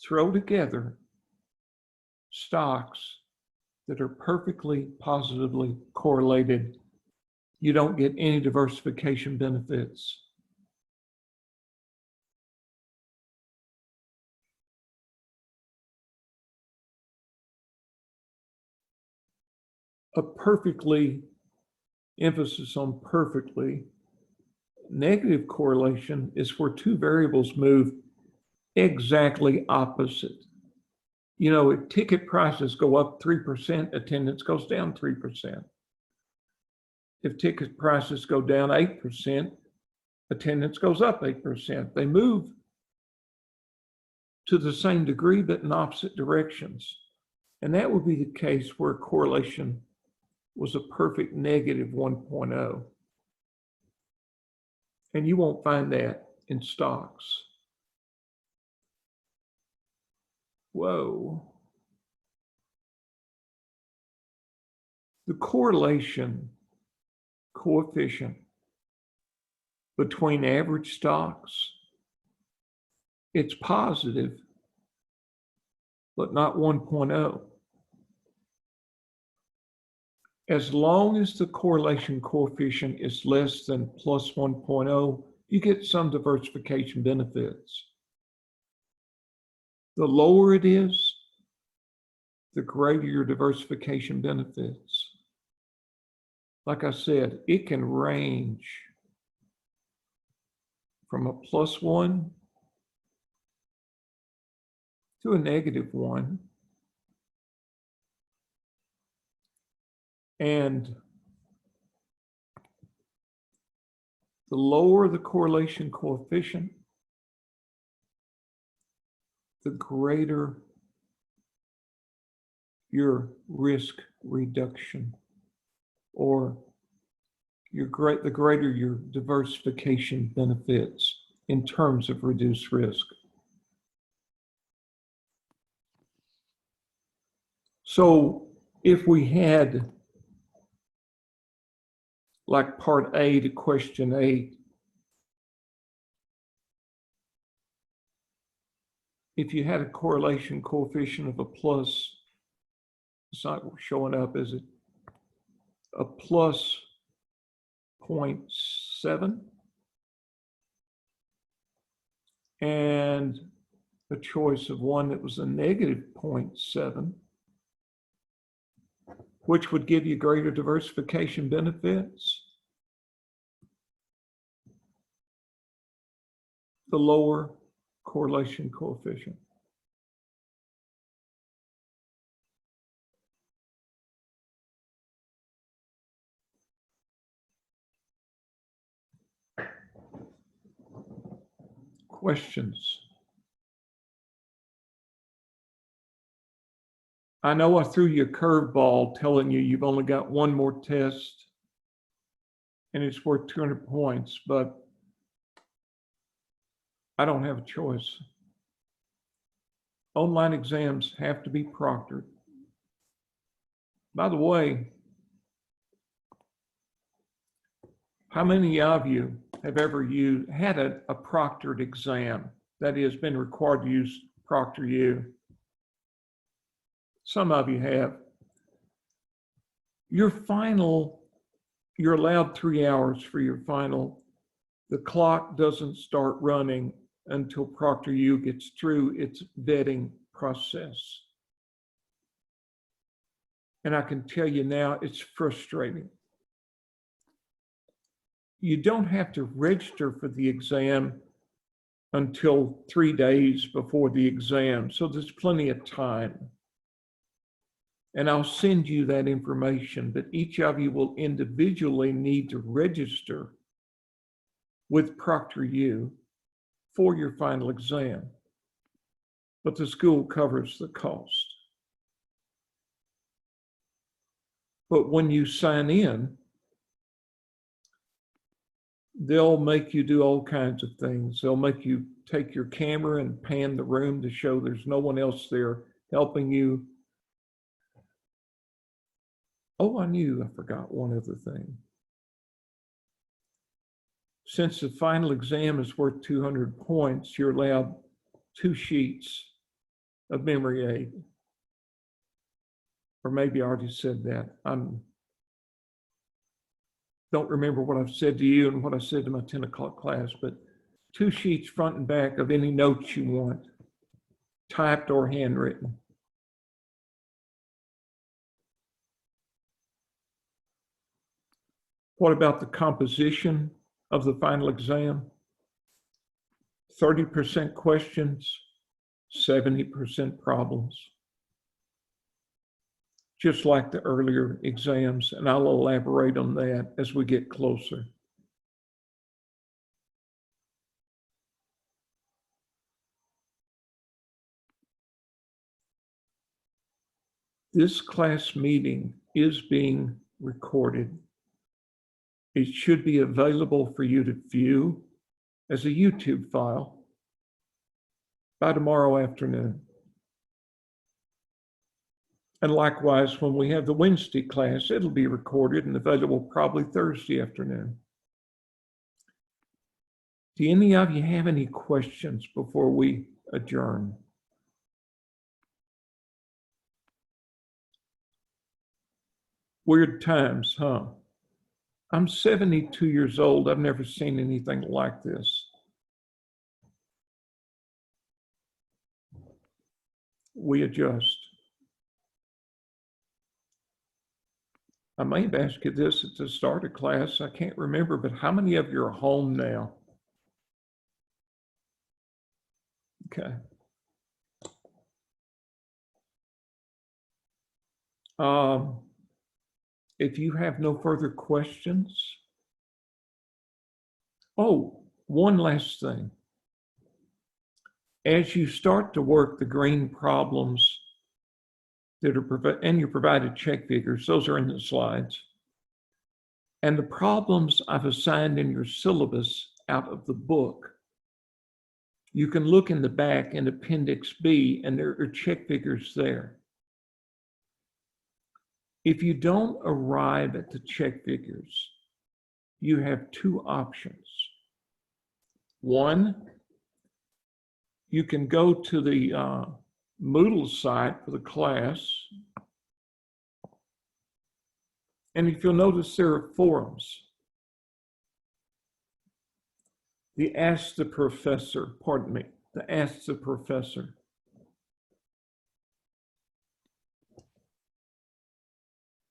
throw together stocks that are perfectly positively correlated, you don't get any diversification benefits. A perfectly, emphasis on perfectly, negative correlation is where two variables move exactly opposite. You know, if ticket prices go up 3%, attendance goes down 3%. If ticket prices go down 8%, attendance goes up 8%. They move to the same degree, but in opposite directions. And that would be the case where correlation was a perfect negative 1.0. And you won't find that in stocks. Whoa. The correlation coefficient between average stocks, it's positive, but not 1.0. As long as the correlation coefficient is less than plus 1.0, you get some diversification benefits. The lower it is, the greater your diversification benefits. Like I said, it can range from a +1 to a -1. And the lower the correlation coefficient, the greater your risk reduction, or the greater your diversification benefits in terms of reduced risk. So if we had like part A to question 8, if you had a correlation coefficient of a plus, it's not showing up, is it? A plus 0.7 and a choice of one that was a negative 0.7, which would give you greater diversification benefits. The lower correlation coefficient. Questions? I know I threw you a curveball telling you you've only got one more test and it's worth 200 points, but I don't have a choice. Online exams have to be proctored. By the way, how many of you have ever had a proctored exam? That is, been required to use ProctorU? Some of you have. Your final, you're allowed 3 hours for your final. The clock doesn't start running until ProctorU gets through its vetting process. And I can tell you now, it's frustrating. You don't have to register for the exam until 3 days before the exam, so there's plenty of time. And I'll send you that information, but each of you will individually need to register with ProctorU for your final exam, but the school covers the cost. But when you sign in, they'll make you do all kinds of things. They'll make you take your camera and pan the room to show there's no one else there helping you. Oh, I forgot one other thing. Since the final exam is worth 200 points, you're allowed 2 sheets of memory aid. Or maybe I already said that. Don't remember what I've said to you and what I said to my 10 o'clock class, but 2 sheets front and back of any notes you want, typed or handwritten. What about the composition of the final exam? 30% questions, 70% problems. Just like the earlier exams, and I'll elaborate on that as we get closer. This class meeting is being recorded. It should be available for you to view as a YouTube file by tomorrow afternoon. And likewise, when we have the Wednesday class, it'll be recorded and available probably Thursday afternoon. Do any of you have any questions before we adjourn? Weird times, huh? I'm 72 years old. I've never seen anything like this. We adjust. I may have asked you this at the start of class. I can't remember, but how many of you are home now? Okay. If you have no further questions. Oh, one last thing. As you start to work the green problems that are and you provided check figures, those are in the slides. And the problems I've assigned in your syllabus out of the book, you can look in the back in Appendix B and there are check figures there. If you don't arrive at the check figures, you have two options. One, you can go to the Moodle site for the class. And if you'll notice, there are forums. The Ask the Professor, the Ask the Professor.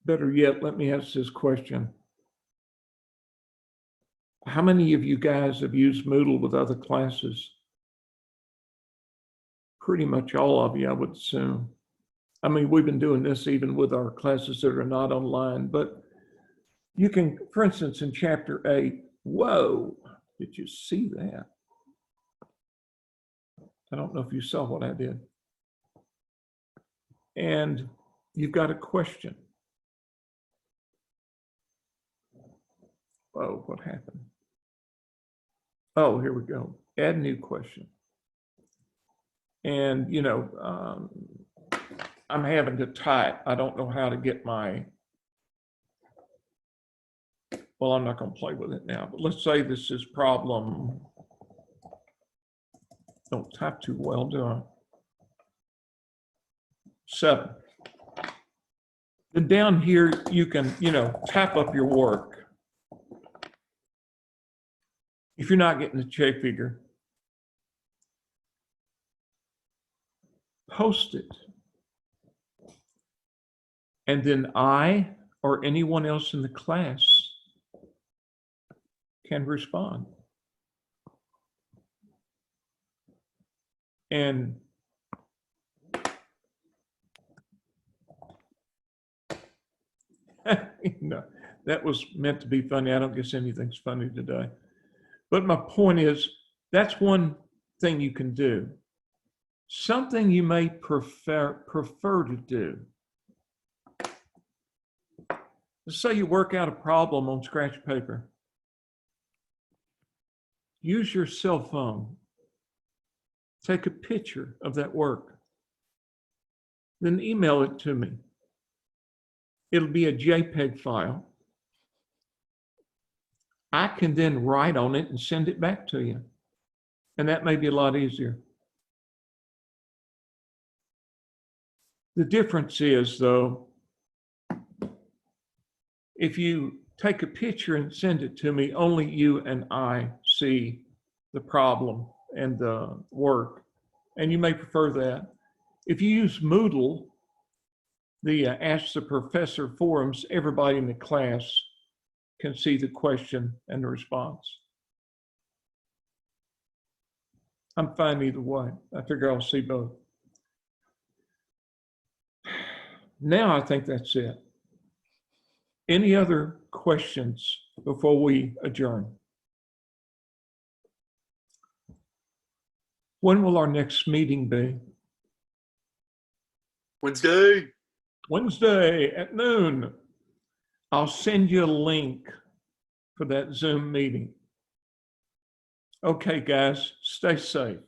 Better yet, let me ask this question. How many of you guys have used Moodle with other classes? Pretty much all of you, I would assume. I mean, we've been doing this even with our classes that are not online, but you can, for instance, in chapter 8, whoa, did you see that? I don't know if you saw what I did. And you've got a question. Oh, what happened? Oh, here we go. Add new question. And, you know, I'm having to type. I don't know how to get my, well, I'm not going to play with it now, but let's say this is problem, don't type too well, do I? 7. Then down here, you can, you know, tap up your work. If you're not getting the check figure, post it. And then I or anyone else in the class can respond. And no, that was meant to be funny. I don't guess anything's funny today. But my point is, that's one thing you can do. Something you may prefer to do. Let's say you work out a problem on scratch paper. Use your cell phone. Take a picture of that work. Then email it to me. It'll be a JPEG file. I can then write on it and send it back to you. And that may be a lot easier. The difference is, though, if you take a picture and send it to me, only you and I see the problem and the work, and you may prefer that. If you use Moodle, the Ask the Professor forums, everybody in the class can see the question and the response. I'm fine either way. I figure I'll see both. Now I think that's it. Any other questions before we adjourn? When will our next meeting be? Wednesday. Wednesday at noon. I'll send you a link for that Zoom meeting. Okay, guys, stay safe.